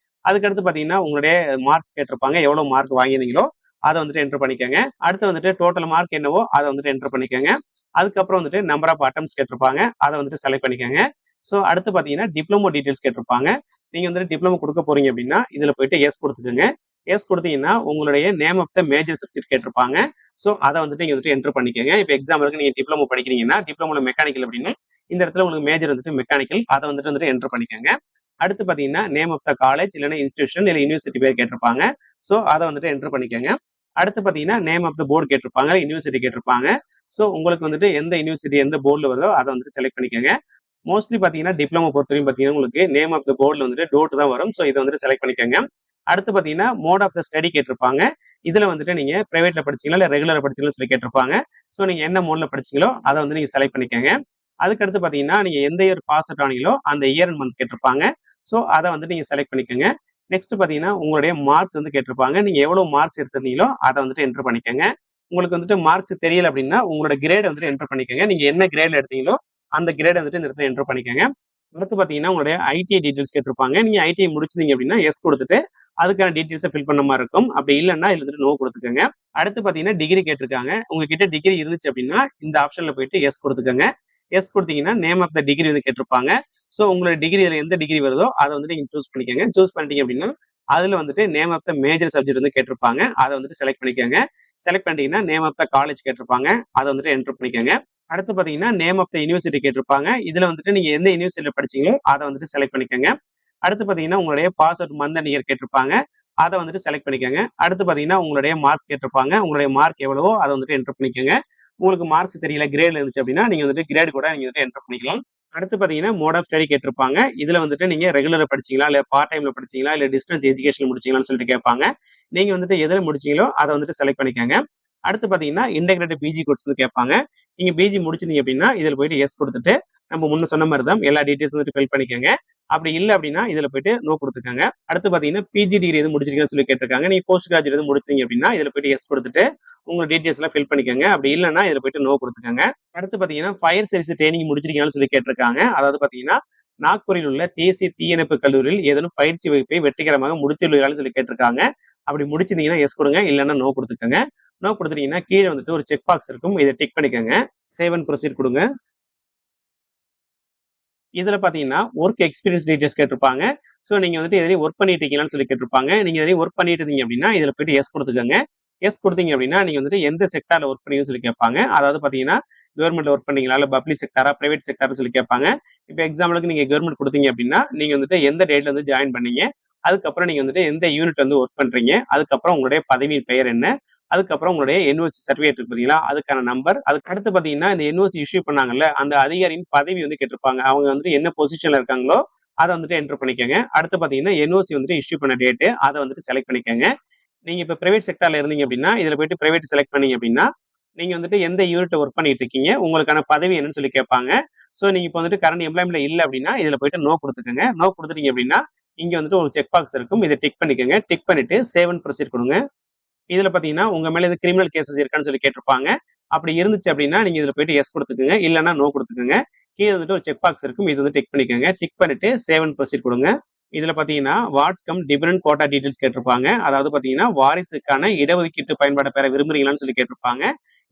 அதுக்கடுத்து பார்த்தீங்கன்னா, உங்களுடைய மார்க் கேட்டிருப்பாங்க. எவ்வளவு மார்க் வாங்கியிருந்தீங்களோ அத வந்துட்டு என்டர் பண்ணிக்கங்க. அடுத்து வந்துட்டு டோட்டல் மார்க் என்னவோ அத வந்துட்டு என்டர் பண்ணிக்கங்க. அதுக்கப்புறம் வந்துட்டு நம்பர் ஆஃப் அட்டெம்ப்ட்ஸ் கேட்டிருப்பாங்க. அத வந்துட்டு செலக்ட் பண்ணிக்கங்க. ஸோ அடுத்து பார்த்தீங்கன்னா, டிப்ளமோ டீட்டெயில்ஸ் கேட்டிருப்பாங்க. நீங்க வந்துட்டு டிப்ளமோ குடுக்க போறீங்க அப்படின்னா, இதுல போயிட்டு எஸ் குடுத்துக்கங்க. எஸ் குடுத்தீங்கன்னா, உங்களுடைய name of the major subject கேட்டிருப்பாங்க. ஸோ அத வந்துட்டு நீங்க வந்துட்டு என்டர் பண்ணிக்கங்க. இப்ப எக்ஸாம்பிளுக்கு நீங்க டிப்ளமோ படிக்கிறீங்கன்னா, டிப்ளமோல மெக்கானிக்கல் அப்படின்னா, இந்த இடத்துல உங்களுக்கு மேஜர் வந்துட்டு மெக்கானிக்கல். அத வந்துட்டு என்டர் பண்ணிக்கங்க. அடுத்து பார்த்தீங்கன்னா, நேம் ஆஃப் த காலேஜ் இல்லன்னா இன்ஸ்டிடியூஷன் இல்ல யூனிவர்சிட்டி பேர் கேட்டிருப்பாங்க. ஸோ அத வந்துட்டு என்டர் பண்ணிக்கங்க. அடுத்து பார்த்தீங்கன்னா, நேம் ஆஃப் த போர்ட் கேட்டிருப்பாங்க. யூனிவர்சிட்டி கேட்டிருப்பாங்க. ஸோ உங்களுக்கு வந்துட்டு எந்த யூனிவர்சிட்டி எந்த போர்ட்ல வருதோ அத வந்துட்டு செலக்ட் பண்ணிக்கங்க. மோஸ்ட்லி பார்த்தீங்கன்னா, டிப்ளமோ பொறுத்தவரைக்கும் பார்த்தீங்கன்னா, உங்களுக்கு நேம் ஆஃப் த போர்ட்ல வந்துட்டு டோட் தான் வரும். ஸோ இத வந்துட்டு செலக்ட் பண்ணிக்கங்க. அடுத்து பார்த்தீங்கன்னா, மோட் ஆஃப் த ஸ்டடி கேட்டிருப்பாங்க. இதுல வந்துட்டு நீங்க பிரைவேட்ல படிச்சீங்களா இல்ல ரெகுலரா படிச்சீங்களான்னு சொல்லி கேட்டிருப்பாங்க. ஸோ நீங்க என்ன மோட்ல படிச்சீங்களோ அத வந்து நீங்க செலக்ட் பண்ணிக்கங்க. அதுக்கடுத்து பார்த்தீங்கன்னா, நீங்க எந்த இயர் பாஸ் அவுட் ஆனீங்களோ அந்த இயர் அண்ட் மந்த் கேட்டிருப்பாங்க. ஸோ அத வந்துட்டு நீங்க செலக்ட் பண்ணிக்கங்க. நெக்ஸ்ட் பார்த்தீங்கன்னா, உங்களுடைய மார்க்ஸ் வந்து கேட்டிருப்பாங்க. நீங்க எவ்வளவு மார்க்ஸ் எடுத்திருந்தீங்களோ அத வந்துட்டு என்டர் பண்ணிக்கங்க. உங்களுக்கு வந்துட்டு மார்க்ஸ் தெரியல அப்படின்னா, உங்களோட கிரேட் வந்துட்டு என்டர் பண்ணிக்கங்க. நீங்க என்ன கிரேட்ல எடுத்தீங்களோ அந்த கிரேட் வந்துட்டு இந்த இடத்துல என்டர் பண்ணிக்கங்க. அடுத்து பார்த்தீங்கன்னா, உங்களுடைய ஐடிஐ டீட்டெயில்ஸ் கேட்டிருப்பாங்க. நீங்க ஐடிஐ முடிச்சிருந்தீங்க அப்படின்னா, எஸ் குடுத்துட்டு அதுக்கான டீட்டெயில்ஸ ஃபில் பண்ண மாரி இருக்கும். அப்படி இல்லன்னா இதுல வந்துட்டு நோ குடுத்துக்கங்க. அடுத்து பார்த்தீங்கன்னா, டிகிரி கேட்டிருக்காங்க. உங்ககிட்ட டிகிரி இருந்துச்சு அப்படின்னா, இந்த ஆப்ஷன்ல போயிட்டு எஸ் குடுத்துக்கங்க. எஸ் குடுத்தீங்கன்னா, நேம் ஆஃப் த டிகிரி வந்து கேட்டிருப்பாங்க. ஸோ உங்களோட டிகிரி இதுல எந்த டிகிரி வருதோ அத வந்துட்டு நீங்க சூஸ் பண்ணிக்கங்க. சூஸ் பண்ணிட்டீங்க அப்படின்னா, அதுல வந்துட்டு name of the major subject வந்து கேட்டிருப்பாங்க. அத வந்துட்டு செலக்ட் பண்ணிக்கங்க. செலக்ட் பண்ணிட்டீங்கன்னா, நேம் ஆஃப் த காலேஜ் கேட்டிருப்பாங்க. அத வந்துட்டு என்டர் பண்ணிக்கங்க. அடுத்து பார்த்தீங்கன்னா, நேம் ஆஃப் த யூனிவர்சிட்டி கேட்டிருப்பாங்க. இதுல வந்துட்டு நீங்க எந்த யூனிவர்சிட்டில படிச்சீங்களோ அத வந்துட்டு செலக்ட் பண்ணிக்கங்க. அடுத்து பார்த்தீங்கன்னா, உங்களுடைய pass out month and year கேட்டிருப்பாங்க. அத வந்துட்டு செலக்ட் பண்ணிக்கங்க. அடுத்து பார்த்தீங்கன்னா, உங்களுடைய மார்க்ஸ் கேட்டிருப்பாங்க. உங்களுடைய மார்க் எவ்வளவோ அத வந்துட்டு என்டர் பண்ணிக்கங்க. உங்களுக்கு மார்க்ஸ் தெரியல கிரேட்ல இருந்துச்சு அப்படின்னா, நீங்க வந்துட்டு கிரேட் கூட நீங்க வந்துட்டு என்டர் பண்ணிக்கலாம். அடுத்து பார்த்தீங்கன்னா, மோட் ஆஃப் ஸ்டடி கேட்டிருப்பாங்க. இதுல வந்துட்டு நீங்க ரெகுலரா படிச்சீங்களா? இல்ல பார்ட் டைம்ல படிச்சீங்களா? இல்ல டிஸ்டன்ஸ் எஜுகேஷன் முடிச்சீங்களான்னு சொல்லிட்டு கேட்பாங்க. நீங்க வந்துட்டு எதுல முடிச்சீங்களோ அத வந்துட்டு செலக்ட் பண்ணிக்கங்க. அடுத்து பார்த்தீங்கன்னா, இன்டகிரேட்டட் பிஜி கோர்ஸ் வந்து கேட்பாங்க. நீங்க பிஜி முடிச்சிருந்தீங்க அப்படின்னா, இதுல போயிட்டு எஸ் குடுத்துட்டு, நம்ம முன்ன சொன்ன மாரி தான் எல்லா டீட்டெயில்ஸ் வந்துட்டு ஃபில் பண்ணிக்கங்க. அப்படி இல்ல அப்படின்னா, இதுல போயிட்டு நோ குடுத்துக்கங்க. அடுத்து பார்த்தீங்கன்னா, பிஜி டிகிரி எதுவும் முடிச்சிருக்கீங்கன்னு சொல்லி கேட்டிருக்காங்க. நீங்க போஸ்ட் கிராஜுவேட் எதுவும் முடிச்சீங்க அப்படின்னா, இதுல போயிட்டு எஸ் குடுத்துட்டு, உங்க டீட்டெயில்ஸ் எல்லாம் ஃபில் பண்ணிக்கங்க. அப்படி இல்லன்னா, இதுல போயிட்டு நோ குடுத்துக்கங்க. அடுத்து பார்த்தீங்கன்னா, ஃபயர் சர்வீஸ் ட்ரெய்னிங் முடிச்சிருக்கீங்களான்னு சொல்லி கேட்டிருக்காங்க. அதாவது பார்த்தீங்கன்னா, நாக்பூரில் உள்ள தேசிய தீயணைப்பு கல்லூரியில் ஏதேனும் பயிற்சி வகுப்பை வெற்றிகரமாக முடித்துள்ளீர்களான்னு சொல்லி கேட்டிருக்காங்க. அப்படி முடிச்சிருந்தீங்கன்னா எஸ் குடுங்க. இல்லன்னா நோ குடுத்துக்கங்க. நோ குடுத்துட்டீங்கன்னா, கீழ வந்துட்டு ஒரு செக் பாக்ஸ் இருக்கும். இத டிக் பண்ணிக்கங்க. சேவ் அண்ட் புரோசீட் குடுங்க. இதுல பார்த்தீங்கன்னா, வொர்க் எக்ஸ்பீரியன்ஸ் டீட்டெயில்ஸ் கேட்டிருப்பாங்க. ஸோ நீங்க வந்துட்டு எதுலயும் வொர்க் பண்ணிட்டு இருக்கீங்களான்னு சொல்லி கேட்டிருப்பாங்க. நீங்க எதுலயும் வொர்க் பண்ணிட்டு இருந்தீங்க அப்படின்னா, இதுல போயிட்டு எஸ் குடுத்துக்கங்க. எஸ் குடுத்தீங்க அப்படின்னா, நீங்க வந்துட்டு எந்த செக்டார்ல வொர்க் பண்ணீங்கன்னு சொல்லி கேட்பாங்க. அதாவது பார்த்தீங்கன்னா, கவர்ன்மெண்ட்ல வொர்க் பண்ணீங்களா? இல்ல பப்ளிக் செக்டாரா? பிரைவேட் செக்டார்ன்னு சொல்லி கேட்பாங்க. இப்ப எக்ஸாம்பிளுக்கு நீங்க கவர்ன்மெண்ட் குடுத்தீங்க அப்படின்னா, நீங்க வந்துட்டு எந்த டேட்ல வந்து ஜாயின் பண்ணீங்க? அதுக்கப்புறம் நீங்க வந்துட்டு எந்த யூனிட் வந்து வொர்க் பண்றீங்க? அதுக்கப்புறம் உங்களுடைய பதவியின் பெயர் என்ன? அதுக்கப்புறம் உங்களுடைய என்ஓசி சர்டிபிகேட் இருக்கு பார்த்தீங்களா? அதுக்கான நம்பர். அதுக்கு அடுத்து பார்த்தீங்கன்னா, இந்த என்ஓசி இஷ்யூ பண்ணாங்கல்ல, அந்த அதிகாரியின் பதவி வந்து கேட்டிருப்பாங்க. அவங்க வந்துட்டு என்ன பொசிஷன்ல இருக்காங்களோ, அத வந்துட்டு என்டர் பண்ணிக்கங்க. அடுத்து பார்த்தீங்கன்னா, என்ஓசி வந்துட்டு இஷ்யூ பண்ண டேட்டு, அத வந்துட்டு செலக்ட் பண்ணிக்கங்க. நீங்க இப்ப பிரைவேட் செக்டார்ல இருந்தீங்க அப்படின்னா, இதுல போயிட்டு பிரைவேட் செலக்ட் பண்ணீங்க அப்படின்னா, நீங்க வந்துட்டு எந்த யூனிட்ல வொர்க் பண்ணிட்டு இருக்கீங்க? உங்களுக்கான பதவி என்னன்னு சொல்லி கேட்பாங்க. ஸோ நீங்க இப்ப வந்துட்டு கரண்ட் எம்ப்ளாய்மென்ட்ல இல்ல அப்படின்னா, இதுல போயிட்டு நோ குடுத்துக்கங்க. நோ குடுத்துட்டீங்க அப்படின்னா, இங்க வந்துட்டு ஒரு செக் பாக்ஸ் இருக்கும். இத டிக் பண்ணிக்கங்க. டிக் பண்ணிட்டு சேவ் அண்ட் புரோசீட் குடுங்க. இதுல பார்த்தீங்கன்னா, உங்க மேல எதுவும் கிரிமினல் கேஸஸ் இருக்கான்னு சொல்லி கேட்டிருப்பாங்க. அப்படி இருந்துச்சு அப்படின்னா, நீங்க இதுல போயிட்டு எஸ் குடுத்துக்கங்க. இல்லன்னா நோ குடுத்துக்கங்க. கீழ வந்துட்டு ஒரு செக் பாக்ஸ் இருக்கும். இது வந்து டிக் பண்ணிக்கங்க. டிக் பண்ணிட்டு சேவ் அண்ட் புரோசீட் குடுங்க. இதுல பார்த்தீங்கன்னா, what's cum dividend quota details கேட்டிருப்பாங்க. அதாவது பார்த்தீங்கன்னா, வாரிசுக்கான இடஒதுக்கீட்டு பயன்பாட பெற விரும்புறீங்களான்னு சொல்லி கேட்டிருப்பாங்க.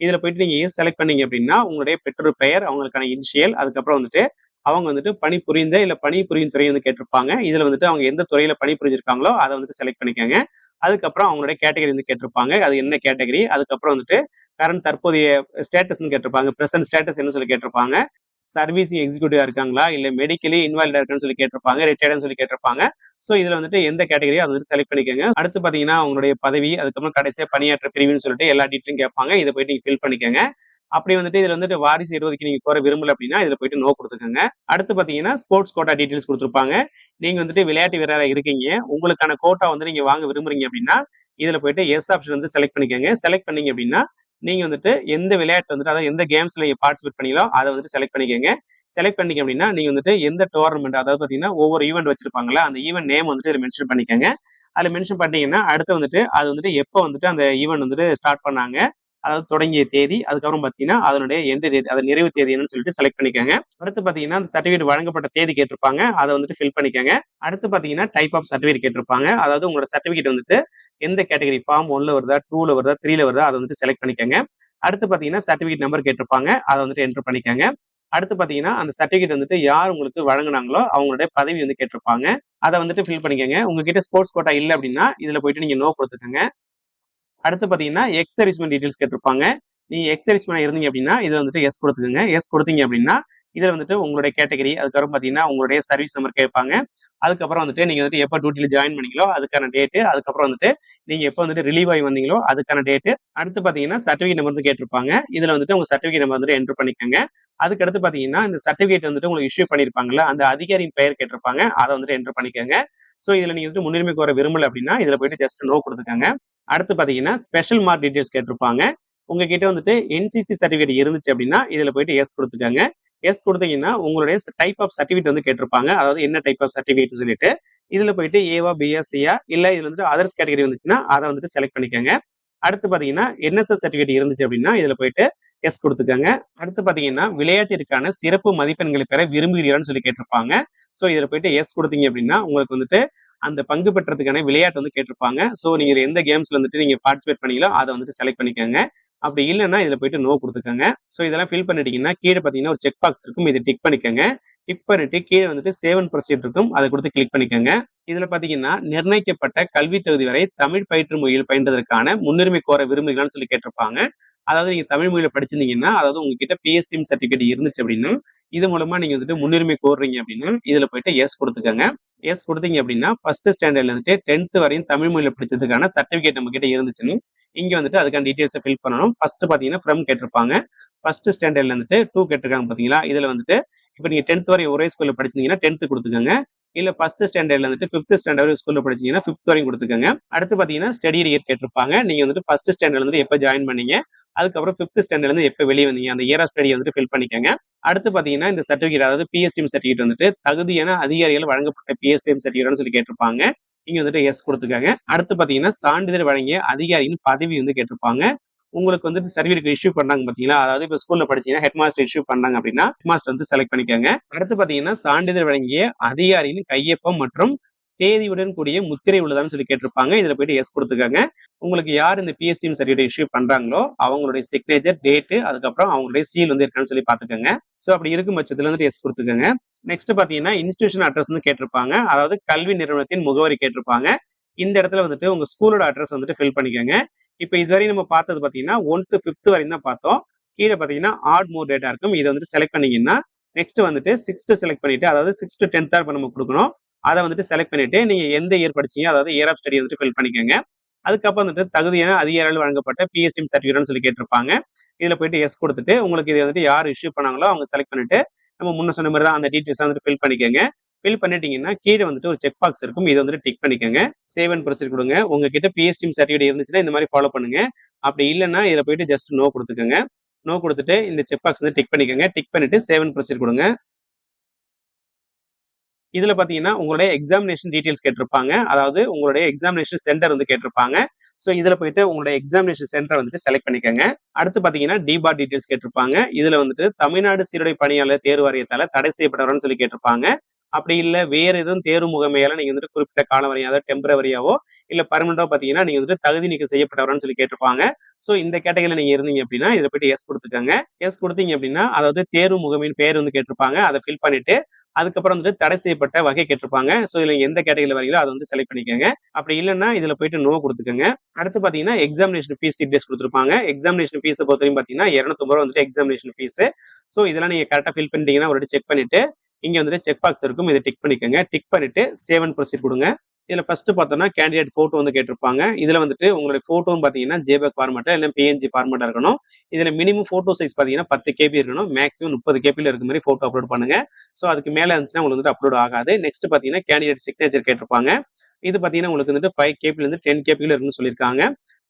இதுல போயிட்டு நீங்க எஸ் செலக்ட் பண்ணீங்க அப்படின்னா, உங்களுடைய பெற்றோர் பெயர், அவங்களுக்கான இனிஷியல், அதுக்கப்புறம் வந்துட்டு அவங்க வந்துட்டு பணிபுரிந்த இல்ல பணிபுரியும் துறை வந்து கேட்டிருப்பாங்க. இதுல வந்துட்டு அவங்க எந்த துறையில பணிபுரிஞ்சிருக்காங்களோ, அத வந்துட்டு செலக்ட் பண்ணிக்கங்க. அதுக்கப்புறம் அவங்களுடைய கேட்டகரி வந்து கேட்டிருப்பாங்க. அது என்ன கேட்டகரி? அதுக்கப்புறம் வந்துட்டு கரண்ட் தற்போதைய ஸ்டேட்டஸ்ன்னு கேட்டிருப்பாங்க. பிரசன்ட் ஸ்டேட்டஸ் என்னன்னு சொல்லி கேட்டிருப்பாங்க. சர்வீசிங் எக்ஸிக்யூட்டிவா இருக்காங்களா, இல்ல மெடிக்கலி இன்வாலிடா இருக்கான்னு சொல்லி கேட்டிருப்பாங்க, ரிட்டயர்டுன்னு சொல்லி கேட்டிருப்பாங்க. ஸோ இதுல வந்துட்டு எந்த கேட்டகரியோ அதை வந்து செலக்ட் பண்ணிக்கோங்க. அடுத்து பாத்தீங்கன்னா உங்களுடைய பதவி, அதுக்கப்புறம் கடைசியா பணியாற்ற பிரிவுன்னு சொல்லிட்டு எல்லா டீட்டெயிலும் கேட்பாங்க. இதை போயிட்டு நீங்க ஃபில் பண்ணிக்கோங்க. அப்படி வந்துட்டு இதுல வந்துட்டு வாரிசு 20க்கு நீங்க போற விரும்பல அப்படின்னா இதுல போயிட்டு நோ கொடுத்துக்கோங்க. அடுத்து பாத்தீங்கன்னா ஸ்போர்ட்ஸ் கோட்டா டீடைல்ஸ் கொடுத்துருப்பாங்க. நீங்க வந்துட்டு விளையாட்டு வீரரா இருக்கீங்க, உங்களுக்கான கோட்டா வந்து நீங்க வாங்க விரும்புறீங்க அப்படின்னா இதுல போயிட்டு எஸ் ஆப்ஷன் வந்து செலக்ட் பண்ணிக்கோங்க. செலக்ட் பண்ணீங்க அப்படின்னா நீங்க வந்துட்டு எந்த விளையாட்டு வந்துட்டு அதாவது எந்த கேம்ஸ்ல நீங்க பார்ட்டிசிபேட் பண்ணீங்களோ அதை வந்துட்டு செலக்ட் பண்ணிக்கோங்க. செலக்ட் பண்ணீங்க அப்படின்னா நீங்க வந்துட்டு எந்த டோர்னமெண்ட், அதாவது பாத்தீங்கன்னா ஒவ்வொரு ஈவெண்ட் வச்சிருப்பாங்கல்ல, அந்த ஈவெண்ட் நேம் வந்துட்டு இதுல மென்ஷன் பண்ணிக்கோங்க. அதுல மென்ஷன் பண்ணீங்கன்னா அடுத்து வந்துட்டு அது வந்துட்டு எப்போ வந்துட்டு அந்த ஈவெண்ட் வந்துட்டு ஸ்டார்ட் பண்ணாங்க, அதாவது தொடங்கிய தேதி, அதுக்கப்புறம் பாத்தீங்கன்னா அதனுடைய எண்ட் டேட், அது நிறைவு தேதி என்னன்னு சொல்லிட்டு செலக்ட் பண்ணிக்கோங்க. அடுத்து பாத்தீங்கன்னா அந்த சர்டிபிகேட் வழங்கப்பட்ட தேதி கேட்டிருப்பாங்க, அதை வந்துட்டு ஃபில் பண்ணிக்கோங்க. அடுத்து பாத்தீங்கன்னா டைப் ஆஃப் சர்டிபிகேட் கேட்டிருப்பாங்க, அதாவது உங்களோட சர்டிபிகேட் வந்துட்டு எந்த கேட்டகரி, ஃபார்ம் 1ல வருதா, 2ல வருதா, 3ல வருதா, அதை வந்துட்டு செலக்ட் பண்ணிக்கோங்க. அடுத்து பாத்தீங்கன்னா சர்டிபிகேட் நம்பர் கேட்டிருப்பாங்க, அதை வந்துட்டு என்டர் பண்ணிக்கோங்க. அடுத்து பாத்தீங்கன்னா அந்த சர்டிபிகேட் வந்துட்டு யார் உங்களுக்கு வழங்குனாங்களோ அவங்களுடைய பதவி வந்து கேட்டிருப்பாங்க, அதை வந்துட்டு ஃபில் பண்ணிக்கோங்க. உங்ககிட்ட ஸ்போர்ட்ஸ் கோட்டா இல்லை அப்படின்னா இதுல போயிட்டு நீங்க நோ கொடுத்துக்கோங்க. அடுத்து பாத்தீங்கன்னா எக்ஸ் சர்வீஸ்மேன் டீடைல்ஸ் கேட்டிருப்பாங்க. நீங்க எக்ஸ் சர்வீஸ்மேனா இருந்தீங்க அப்படின்னா இதுல வந்துட்டு எஸ் கொடுத்துக்கோங்க. எஸ் கொடுத்தீங்க அப்படின்னா இதுல வந்துட்டு உங்களுடைய கேட்டகரி, அதுக்கப்புறம் பாத்தீங்கன்னா உங்களுடைய சர்வீஸ் நம்பர் கேட்பாங்க. அதுக்கப்புறம் வந்துட்டு நீங்க வந்துட்டு எப்போ டியூட்டில ஜாயின் பண்ணீங்களோ அதுக்கான டேட்டு, அதுக்கப்புறம் வந்துட்டு நீங்க எப்போ வந்துட்டு ரிலீவ் ஆகி வந்தீங்களோ அதுக்கான டேட்டு. அடுத்து பாத்தீங்கன்னா சர்டிபிகேட் நம்பர் வந்து கேட்டிருப்பாங்க. இதுல வந்துட்டு உங்க சர்டிபிகேட் நம்பர் வந்துட்டு என்டர் பண்ணிக்கோங்க. அதுக்கு அடுத்து பாத்தீங்கன்னா இந்த சர்டிபிகேட் வந்துட்டு உங்களுக்கு இஷ்யூ பண்ணிருப்பாங்கல்ல, அந்த அதிகாரியின் பெயர் கேட்டிருப்பாங்க, அதை வந்துட்டு என்டர் பண்ணிக்கோங்க. சோ இதுல நீங்க வந்துட்டு முன்னுரிமைக்கு வர விரும்பல அப்படின்னா இதுல போயிட்டு ஜஸ்ட் நோ கொடுத்துக்கோங்க. அடுத்து பாத்தீங்கன்னா ஸ்பெஷல் மார்க் டீடைல்ஸ் கேட்டிருப்பாங்க. உங்ககிட்ட வந்துட்டு என்சிசி சர்டிபிகேட் இருந்துச்சு அப்படின்னா இதுல போயிட்டு எஸ் கொடுத்துக்கோங்க. எஸ் கொடுத்தீங்கன்னா உங்களுடைய டைப் ஆஃப் சர்டிபிகேட் வந்து கேட்டிருப்பாங்க, அதாவது என்ன டைப் ஆஃப் சர்டிபிகேட் சொல்லிட்டு இதுல போயிட்டு ஏவா, பியா, சியா, இல்ல இதுல வந்துட்டு அதர்ஸ் கேட்டகரி வந்துச்சுன்னா அதை வந்துட்டு செலக்ட் பண்ணிக்கோங்க. அடுத்து பாத்தீங்கன்னா என்எஸ்எஸ் சர்டிபிகேட் இருந்துச்சு அப்படின்னா இதுல போயிட்டு எஸ் கொடுத்துக்கோங்க. அடுத்து பாத்தீங்கன்னா விளையாட்டிற்கான சிறப்பு மதிப்பெண்களை பெற விரும்புகிறீர்கள்னு சொல்லி கேட்டிருப்பாங்க. சோ இதுல போயிட்டு எஸ் கொடுத்தீங்க அப்படின்னா உங்களுக்கு வந்துட்டு அந்த பங்கு பெற்றதுக்கான விளையாட்டு வந்து கேட்டிருப்பாங்க. சோ நீங்க எந்த கேம்ஸ்ல வந்துட்டு நீங்க பார்ட்டிசிபேட் பண்ணீங்களோ அதை வந்துட்டு செலக்ட் பண்ணிக்கோங்க. அப்படி இல்லைன்னா இதுல போயிட்டு நோ கொடுத்துக்கோங்க. சோ இதெல்லாம் ஃபில் பண்ணிட்டீங்கன்னா கீழே பாத்தீங்கன்னா ஒரு செக் பாக்ஸ் இருக்கும், இதை டிக் பண்ணிக்கோங்க. டிக் பண்ணிட்டு கீழே வந்துட்டு சேவ் அண்ட் ப்ரொசீட் இருக்கும், அதை கொடுத்து கிளிக் பண்ணிக்கோங்க. இதுல பாத்தீங்கன்னா நிர்ணயிக்கப்பட்ட கல்வி தகுதி வரை தமிழ் பயிற்று மொழியில் பயின்றதற்கான முன்னுரிமை கோர விரும்புகிறான்னு சொல்லி கேட்டிருப்பாங்க. அதாவது நீங்க தமிழ் மொழியில படிச்சிருந்தீங்கன்னா, அதாவது உங்ககிட்ட பிஎஸ்டிஎம் சர்டிபிகேட் இருந்துச்சு அப்படின்னா இது மூலமா நீங்க வந்துட்டு முன்னுரிமை கோர்றீங்க அப்படின்னா இதுல போயிட்டு எஸ் கொடுத்துக்கோங்க. எஸ் கொடுத்தீங்க அப்படின்னா ஃபர்ஸ்ட் ஸ்டாண்டர்ட்ல இருந்துட்டு 10th வரையும் தமிழ் மொழியில படிச்சதுக்கான சர்டிபிகேட் நம்ம கிட்ட இருந்துச்சுன்னு இங்க வந்துட்டு அதுக்கான டீடைல்ஸை ஃபில் பண்ணணும். ஃபர்ஸ்ட் பாத்தீங்கன்னா ஃப்ரம் கேட்டிருப்பாங்க. ஃபர்ஸ்ட் ஸ்டாண்டர்ட்ல இருந்துட்டு 2 கேட்டிருக்காங்க பாத்தீங்களா, இதுல வந்துட்டு இப்ப நீங்க 10th வரை ஒரே ஸ்கூல்ல படிச்சீங்கன்னா 10th கொடுத்துக்கோங்க. இல்ல ஃபர்ஸ்ட் ஸ்டாண்டர்ட்ல வந்துட்டு 5th ஸ்டாண்டர்ட் வரை ஸ்கூல்ல படிச்சீங்கன்னா 5th வரையும் கொடுத்துக்கோங்க. அடுத்து பாத்தீங்கன்னா ஸ்டடி இயர் கேட்டிருப்பாங்க. நீங்க வந்துட்டு ஃபர்ஸ்ட் ஸ்டாண்டர்ட்ல இருந்து எப்ப ஜாயின் பண்ணீங்க, அதுக்கப்புறம் 5th ஸ்டாண்டர்ட்ல இருந்து எப்ப வெளியே வந்தீங்க, அந்த இயர் ஆஃப் ஸ்டடி வந்துட்டு ஃபில் பண்ணிக்கோங்க. அடுத்து பாத்தீங்கன்னா இந்த சர்டிபிகேட், அதாவது பிஎஸ்டிஎம் சர்டிபிகேட் வந்துட்டு தகுதியான அதிகாரிகள் வழங்கப்பட்ட பிஎஸ்டிஎம் சர்டிபிகேட்னு சொல்லி கேட்டிருப்பாங்க. இங்க வந்துட்டு எஸ் கொடுத்துக்காங்க. அடுத்து பாத்தீங்கன்னா சான்றிதழ் வழங்கிய அதிகாரியின் பதவி வந்து கேட்டிருப்பாங்க. உங்களுக்கு வந்துட்டு சர்டிபிகேட் இஷ்யூ பண்ணாங்க பாத்தீங்களா, அதாவது இப்ப ஸ்கூல்ல படிச்சீங்கன்னா ஹெட் மாஸ்டர் இஷ்யூ பண்ணாங்க அப்படின்னா ஹெட் மாஸ்டர் வந்து செலக்ட் பண்ணிக்கோங்க. அடுத்து பாத்தீங்கன்னா சான்றிதழ் வழங்கிய அதிகாரியின் கையொப்பம் மற்றும் தேதியுடன் கூடிய முத்திரை உள்ளதான்னு சொல்லி கேட்டிருப்பாங்க. இதுல போயிட்டு எஸ் கொடுத்துக்காங்க. உங்களுக்கு யார் இந்த பிஎஸ்டிஎம் சர்டிபிகேட் இஷ்யூ பண்றாங்களோ அவங்களுடைய சிக்னேச்சர், டேட்டு, அதுக்கப்புறம் அவங்களுடைய சீல் வந்து இருக்கான்னு சொல்லி பாத்துக்கோங்க. சோ அப்படி இருக்கும் பட்சத்துல வந்துட்டு எஸ் கொடுத்துக்கோங்க. நெக்ஸ்ட் பாத்தீங்கன்னா இன்ஸ்டிடியூஷன் அட்ரஸ் வந்து கேட்டிருப்பாங்க, அதாவது கல்வி நிறுவனத்தின் முகவரி கேட்டிருப்பாங்க. இந்த இடத்துல வந்துட்டு உங்க ஸ்கூலோட அட்ரஸ் வந்துட்டு ஃபில் பண்ணிக்கோங்க. இப்ப இதுவரை நம்ம பார்த்தது பாத்தீங்கன்னா 1 to 5th வரையும் தான் பார்த்தோம். கீழே பாத்தீங்கன்னா ஆட் மோர் டேட்டா இருக்கும், இதை வந்துட்டு செலக்ட் பண்ணீங்கன்னா நெக்ஸ்ட் வந்துட்டு 6th செலக்ட் பண்ணிட்டு, அதாவது 6 to 10th இப்ப நம்ம கொடுக்கணும், அதை வந்துட்டு செலக்ட் பண்ணிட்டு நீங்க எந்த இயர் படிச்சீங்க, அதாவது இயர் ஆஃப் ஸ்டடி வந்துட்டு ஃபில் பண்ணிக்கோங்க. அதுக்கப்புறம் வந்துட்டு தகுதியான அதிகாரிகள் வழங்கப்பட்ட பிஎஸ்டிஎம் சர்டிபிகேட்னு சொல்லி கேட்டிருப்பாங்க. இதுல போயிட்டு எஸ் கொடுத்துட்டு உங்களுக்கு இது வந்துட்டு யார் இஷ்யூ பண்ணாங்களோ அவங்க செலக்ட் பண்ணிட்டு நம்ம முன்ன சொன்ன மாதிரி தான் அந்த டீடைல்ஸ் வந்துட்டு ஃபில் பண்ணிக்கோங்க. ஃபில் பண்ணிட்டீங்கன்னா கீழே வந்துட்டு ஒரு செக் பாக்ஸ் இருக்கும், இதை வந்துட்டு டிக் பண்ணிக்கோங்க. சேவ் அண்ட் ப்ரொசீட் கொடுங்க. உங்ககிட்ட பிஎஸ்டிஎம் சர்டிபிகேட் இருந்துச்சுன்னா இந்த மாதிரி ஃபாலோ பண்ணுங்க. அப்படி இல்லைன்னா இதுல போயிட்டு ஜஸ்ட் நோ கொடுத்துக்கோங்க. நோ கொடுத்துட்டு இந்த செக் பாக்ஸ் வந்து டிக் பண்ணிக்கோங்க. டிக் பண்ணிட்டு சேவ் அண்ட் ப்ரொசீட் கொடுங்க. இதுல பாத்தீங்கன்னா உங்களுடைய எக்ஸாமினேஷன் டீடைல்ஸ் கேட்டிருப்பாங்க, அதாவது உங்களுடைய எக்ஸாமினேஷன் சென்டர் வந்து கேட்டிருப்பாங்க. சோ இதுல போயிட்டு உங்களுடைய எக்ஸாமினேஷன் சென்டர் வந்துட்டு செலக்ட் பண்ணிக்கோங்க. அடுத்து பாத்தீங்கன்னா டிபார் டீடைல்ஸ் கேட்டிருப்பாங்க. இதுல வந்துட்டு தமிழ்நாடு சீருடை பணியாளர் தேர்வு வாரியத்தால தடை செய்யப்பட்டவர்னு சொல்லி கேட்டிருப்பாங்க. அப்படி இல்ல வேற எதுவும் தேர்வு முகமையால நீங்க வந்துட்டு குறிப்பிட்ட காலம் வரையும், அதாவது டெம்பரவரியாவோ இல்ல பர்மனண்டோ பாத்தீங்கன்னா நீங்க வந்துட்டு தகுதி நீக்கம் செய்யப்பட்டவர்னு சொல்லி கேட்டிருப்பாங்க. சோ இந்த கேட்டகரியில நீங்க இருந்தீங்க அப்படின்னா இதுல போயிட்டு எஸ் கொடுத்துக்கோங்க. எஸ் கொடுத்தீங்க அப்படின்னா அதாவது தேர்வு முகமையின் பேர் வந்து கேட்டிருப்பாங்க, அதை ஃபில் பண்ணிட்டு அதுக்கப்புறம் வந்துட்டு தடை செய்யப்பட்ட வகை கேட்டிருப்பாங்க. ஸோ இதுல எந்த கேட்டகரியில வரீங்களோ அதை வந்து செலக்ட் பண்ணிக்கோங்க. அப்படி இல்லைன்னா இதுல போயிட்டு நோ கொடுத்துக்கோங்க. அடுத்து பாத்தீங்கன்னா எக்ஸாமினேஷன் ஃபீஸ் டீடைல்ஸ் கொடுத்துருப்பாங்க. எக்ஸாமினேஷன் ஃபீஸை பொறுத்தவரைக்கும் பாத்தீங்கன்னா 250 ரூபா வந்துட்டு எக்ஸாமினேஷன் ஃபீஸ். ஸோ இதெல்லாம் நீங்க கரெக்டா ஃபில் பண்ணிட்டீங்கன்னா ஒரு செக் பண்ணிட்டு இங்க வந்துட்டு செக் பாக்ஸ் இருக்கும், இதை டிக் பண்ணிக்கோங்க. டிக் பண்ணிட்டு சேவ் அண்ட் ப்ரொசீட் கொடுங்க. இதுல ஃபர்ஸ்ட் பார்த்தோம்னா கேண்டிடேட் போட்டோ வந்து கேட்டிருப்பாங்க. இதுல வந்துட்டு உங்களுடைய போட்டோன்னு பாத்தீங்கன்னா ஜேபேக் ஃபார்மேட்டா இல்ல பிஎன்ஜி ஃபார்மேட்டா இருக்கணும். இதுல மினிமம் போட்டோ சைஸ் பாத்தீங்கன்னா 10 கேபி இருக்கணும். மேக்ஸிமம் 30 கேபில இருக்க மாதிரி போட்டோ அப்லோட் பண்ணுங்க. சோ அதுக்கு மேல இருந்துச்சுன்னா உங்களுக்கு வந்து அப்லோட் ஆகாது. நெக்ஸ்ட் பாத்தீங்கன்னா கேண்டிடேட் சிக்னேச்சர் கேட்டிருப்பாங்க. இது பாத்தீங்கன்னா உங்களுக்கு வந்து 5 கேபில இருந்து 10 கேபில இருக்குன்னு சொல்லியிருக்காங்க.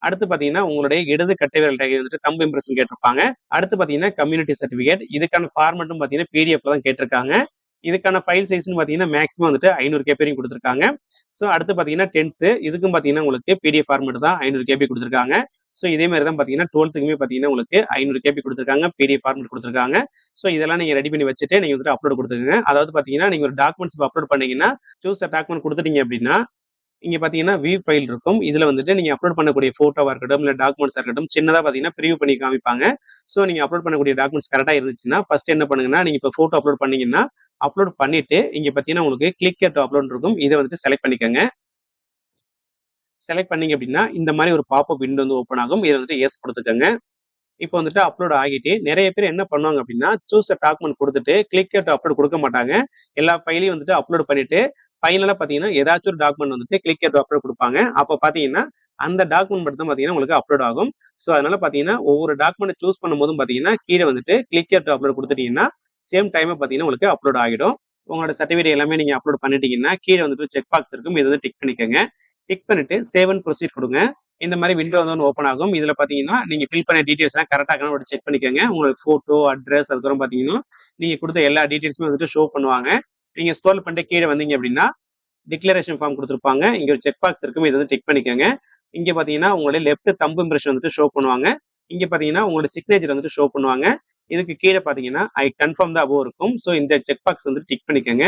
அடுத்து பாத்தீங்கன்னா உங்களுடைய இடது கட்டை விரல் ரேகை வந்துட்டு தம்ப் இம்ப்ரெஷன் கேட்டிருப்பாங்க. அடுத்து பாத்தீங்கன்னா கம்யூனிட்டி சர்டிபிகேட். இதுக்கான ஃபார்மேட்டும் பாத்தீங்கன்னா பிடிஎஃப்ல தான் கேட்டிருக்காங்க. இதுக்கான ஃபைல் சைஸ்னு பாத்தீங்கன்னா மேக்ஸிமம் வந்துட்டு 500 கேபி வரைக்கும் கொடுத்துருக்காங்க. ஸோ அடுத்து பாத்தீங்கன்னா 10th இதுக்கும் பாத்தீங்கன்னா உங்களுக்கு பிடிஎஃப் ஃபார்மேட் தான் 500 கேபி கொடுத்துருக்காங்க. ஸோ இதே மாதிரி தான் பாத்தீங்கன்னா 12க்குமே பாத்தீங்கன்னா உங்களுக்கு 500 கேபி கொடுத்துருக்காங்க, பிடிஎஃப் ஃபார்மேட் கொடுத்துருக்காங்க. ஸோ இதெல்லாம் நீங்க ரெடி பண்ணி வச்சுட்டு நீங்க வந்துட்டு அப்லோட் கொடுத்துருங்க. அதாவது பாத்தீங்கன்னா நீங்க ஒரு டாக்குமெண்ட்ஸ் அப்லோட் பண்ணீங்கன்னா சூஸ் டாக்குமெண்ட் கொடுத்துட்டீங்க அப்படின்னா இங்க பாத்தீங்கன்னா வியூ ஃபைல் இருக்கும். இதுல வந்துட்டு நீங்க அப்லோட் பண்ணக்கூடிய போட்டோவா இருக்கட்டும் இல்ல டாக்குமெண்ட்ஸா இருக்கட்டும் சின்னதா பாத்தீங்கன்னா ப்ரிவியூ பண்ணி காமிப்பாங்க. சோ நீங்க அப்லோட் பண்ணக்கூடிய டாக்குமெண்ட்ஸ் கரெக்டா இருந்துச்சுன்னா ஃபர்ஸ்ட் என்ன பண்ணுங்கன்னா நீங்க இப்போ போட்டோ அப்லோட் பண்ணீங்கன்னா அப்லோட் பண்ணிட்டு இங்க பாத்தீங்கன்னா உங்களுக்கு கிளிக் ஹியர் டு அப்லோட் இருக்கும். இதை வந்துட்டு செலக்ட் பண்ணிக்கோங்க. செலக்ட் பண்ணீங்க அப்படின்னா இந்த மாதிரி ஒரு பாப்அப் விண்டோ வந்து ஓப்பன் ஆகும். இதை வந்துட்டு எஸ் கொடுத்துக்கோங்க. இப்போ வந்துட்டு அப்லோட் ஆகிட்டு நிறைய பேர் என்ன பண்ணுவாங்க அப்படின்னா சூஸ் டாக்குமெண்ட் கொடுத்துட்டு கிளிக் ஹியர் டு அப்லோட் கொடுக்க மாட்டாங்க. எல்லா ஃபைலையும் வந்துட்டு அப்லோட் பண்ணிட்டு ஃபைனலா பாத்தீங்கன்னா ஏதாச்சும் ஒரு டாக்குமெண்ட் வந்துட்டு கிளிக் ஹியர் டு அப்லோட் கொடுப்பாங்க. அப்போ பாத்தீங்கன்னா அந்த டாக்குமெண்ட் மட்டும் தான் பாத்தீங்கன்னா உங்களுக்கு அப்லோட் ஆகும். ஸோ அதனால பாத்தீங்கன்னா ஒவ்வொரு டாக்குமெண்ட் சூஸ் பண்ணும்போதும் பாத்தீங்கன்னா கீழே வந்துட்டு கிளிக் ஹியர் டு அப்லோட் கொடுத்துட்டீங்கன்னா சேம் டைம் பாத்தீங்கன்னா உங்களுக்கு அப்லோட் ஆகிடும். உங்களோட சர்டிஃபிகேட் எல்லாமே நீங்க அப்லோட் பண்ணிட்டீங்கன்னா கீழே வந்துட்டு செக் பாக்ஸ் இருக்கும், இது வந்து டிக் பண்ணிக்கோங்க. டிக் பண்ணிட்டு சேவ் அண்ட் ப்ரொசீட் கொடுங்க. இந்த மாதிரி விண்டோ வந்து ஓப்பன் ஆகும். இதுல பாத்தீங்கன்னா நீங்க ஃபில் பண்ண டீடைல்ஸ் எல்லாம் கரெக்டா இருக்கான்னு செக் பண்ணிக்கோங்க. உங்களுக்கு போட்டோ, அட்ரஸ், அதுக்கப்புறம் பாத்தீங்கன்னா நீங்க கொடுத்த எல்லா டீடைல்ஸுமே வந்துட்டு ஷோ பண்ணுவாங்க. நீங்க ஸ்க்ரோல் பண்ணிட்டு கீழே வந்தீங்க அப்படின்னா டிக்ளரேஷன் ஃபார்ம் கொடுத்துருப்பாங்க. இங்க ஒரு செக் பாக்ஸ் இருக்கும், இதை வந்து டிக் பண்ணிக்கோங்க. இங்க பாத்தீங்கன்னா உங்களுடைய லெஃப்ட் தம்ப் இம்ப்ரெஷன் வந்துட்டு ஷோ பண்ணுவாங்க. இங்க பாத்தீங்கன்னா உங்களோட சிக்னேச்சர் வந்துட்டு ஷோ பண்ணுவாங்க. இதுக்கு கீழே பாத்தீங்கன்னா ஐ கன்ஃபார்ம் தான் அபோவ் இருக்கும். ஸோ இந்த செக் பாக்ஸ் வந்து டிக் பண்ணிக்கோங்க.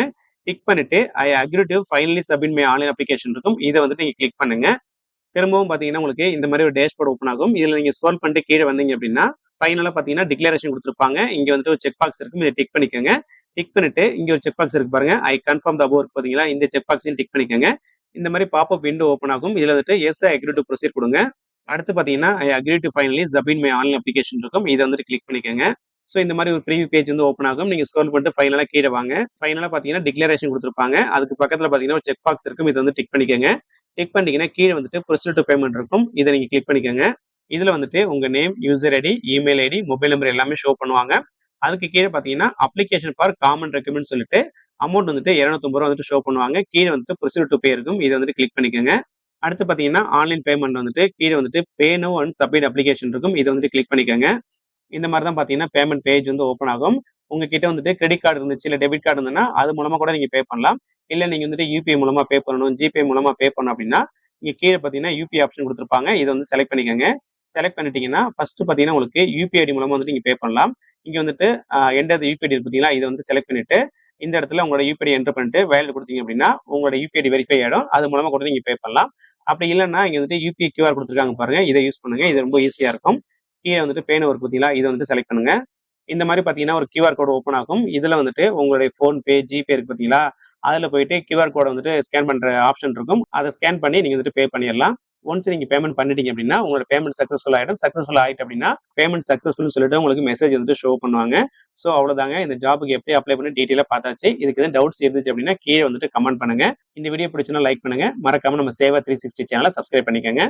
டிக் பண்ணிட்டு ஐ agree to finally submit my online application இருக்கும், இதை வந்துட்டு நீங்க கிளிக் பண்ணுங்க. திரும்பவும் பாத்தீங்கன்னா உங்களுக்கு இந்த மாதிரி ஒரு டேஷ்போர்ட் ஓப்பன் ஆகும். இதுல நீங்க ஸ்க்ரோல் பண்ணிட்டு கீழே வந்தீங்க அப்படின்னா ஃபைனலா பாத்தீங்கன்னா டிக்ளரேஷன் கொடுத்துருப்பாங்க. இங்க வந்துட்டு ஒரு செக் பாக்ஸ் இருக்கும், இதை டிக் பண்ணிக்கோங்க. டிக் பண்ணிட்டு இங்க ஒரு செக் பாக்ஸ் இருக்கு பாருங்க, ஐ கன்ஃபார்ம் த அபோவ் இருக்கு பாத்தீங்களா, இந்த செக் பாக்ஸையும் டிக் பண்ணிக்கோங்க. இந்த மாதிரி பாப்அப் விண்டோ ஓப்பன் ஆகும். இதுல வந்துட்டு yes I agree to proceed கொடுங்க. அடுத்து பாத்தீங்கன்னா I agree to finally submit my online application இருக்கும், இதை வந்துட்டு கிளிக் பண்ணிக்கோங்க. ஸோ இந்த மாதிரி ஒரு ப்ரீவியூ பேஜ் வந்து ஓப்பன் ஆகும். நீங்க ஸ்க்ரோல் பண்ணிட்டு ஃபைனலா கீழே வாங்க. ஃபைனலா பாத்தீங்கன்னா டிக்ளரேஷன் கொடுத்துருப்பாங்க. அதுக்கு பக்கத்துல பாத்தீங்கன்னா ஒரு செக் பாக்ஸ் இருக்கும், இதை வந்து டிக் பண்ணிக்கோங்க. கிளிக் பண்ணிட்டீங்கன்னா கீழே வந்துட்டு ப்ரொசீட் டு பேமெண்ட் இருக்கும், இதை நீங்க கிளிக் பண்ணிக்கோங்க. இதுல வந்துட்டு உங்க name, user ID, email ID, mobile number எல்லாமே ஷோ பண்ணுவாங்க. அதுக்கு கீழே பாத்தீங்கன்னா அப்ளிகேஷன் ஃபார் காமன் ரெக்கமெண்ட் சொல்லிட்டு அமௌண்ட் வந்துட்டு 250 ரூபா வந்துட்டு ஷோ பண்ணுவாங்க. கீழே வந்துட்டு ப்ரொசீட் டு பே இருக்கும், இதை வந்துட்டு கிளிக் பண்ணிக்கோங்க. அடுத்து பாத்தீங்கன்னா ஆன்லைன் பேமெண்ட் வந்துட்டு கீழே வந்துட்டு பே நோ அண்ட் சப்மிட் அப்ளிகேஷன் இருக்கும், இதை வந்துட்டு கிளிக் பண்ணிக்கோங்க. இந்த மாதிரி தான் பாத்தீங்கன்னா பேமெண்ட் பேஜ் வந்து ஓப்பன் ஆகும். உங்ககிட்ட வந்துட்டு கிரெடிட் கார்டு இருந்துச்சு இல்ல டெபிட் கார்டு இருந்ததுன்னா அது மூலமா கூட நீங்க பே பண்ணலாம். இல்ல நீங்க வந்துட்டு யூபிஐ மூலமா பே பண்ணணும், ஜிபே மூலமா பே பண்ணணும் அப்படின்னா இங்க கீழே பாத்தீங்கன்னா யூபிஐ ஆப்ஷன் கொடுத்துருப்பாங்க, இதை வந்து செலக்ட் பண்ணிக்கோங்க. செலக்ட் பண்ணிட்டீங்கன்னா ஃபர்ஸ்ட் பாத்தீங்கன்னா உங்களுக்கு யூபிஐ ஐடி மூலமா வந்துட்டு நீங்க பே பண்ணலாம். இங்க வந்துட்டு என்டர் யூபிஐ ஐடி பாத்தீங்களா, இதை வந்து செலக்ட் பண்ணிட்டு இந்த இடத்துல உங்களோட யூபிஐ என்டர் பண்ணிட்டு வேல்யூ கொடுத்தீங்க அப்படின்னா உங்களோட யூபிஐ ஐடி வெரிஃபை ஆயிடும், அது மூலமா கூட நீங்க பே பண்ணலாம். அப்படி இல்லைன்னா இங்க வந்துட்டு யூபிஐ கியூஆர் கொடுத்துருக்காங்க பாருங்க, இதை யூஸ் பண்ணுங்க, இது ரொம்ப ஈஸியா இருக்கும். கீழே வந்துட்டு பே நம்பர் பாத்தீங்களா, இதை வந்து செலக்ட் பண்ணுங்க. இந்த மாதிரி பாத்தீங்கன்னா ஒரு கியூஆர் கோட் ஓப்பன் ஆகும். இதுல வந்துட்டு உங்களுடைய போன்பே, ஜிபே இருக்கு பாத்தீங்களா, அதுல போயிட்டு கியூஆர் கோடை வந்துட்டு ஸ்கேன் பண்ற ஆப்ஷன் இருக்கும், அதை ஸ்கேன் பண்ணி நீங்க வந்துட்டு பே பண்ணிடலாம். ஒன்ஸ் நீங்க பேமெண்ட் பண்ணிட்டீங்க அப்படின்னா உங்களோட பேமெண்ட் சக்சஸ்ஃபுல் ஆயிடும். சக்சஸ்ஃபுல் ஆயிட்டு அப்படின்னா பேமெண்ட் சக்சஸ்ஃபுல் சொல்லிட்டு உங்களுக்கு மெசேஜ் வந்துட்டு ஷோ பண்ணுவாங்க. ஸோ அவ்வளவுதாங்க, இந்த ஜாபுக்கு எப்படி அப்ளை பண்ணி டீட்டெயிலா பார்த்தாச்சு. இதுக்கு எதுவும் டவுட்ஸ் இருந்துச்சு அப்படின்னா கீழே வந்துட்டு கமெண்ட் பண்ணுங்க. இந்த வீடியோ பிடிச்சுன்னா லைக் பண்ணுங்க. மறக்காம நம்ம சேவா 360 சேனலை சப்ஸ்கிரைப் பண்ணிக்கோங்க.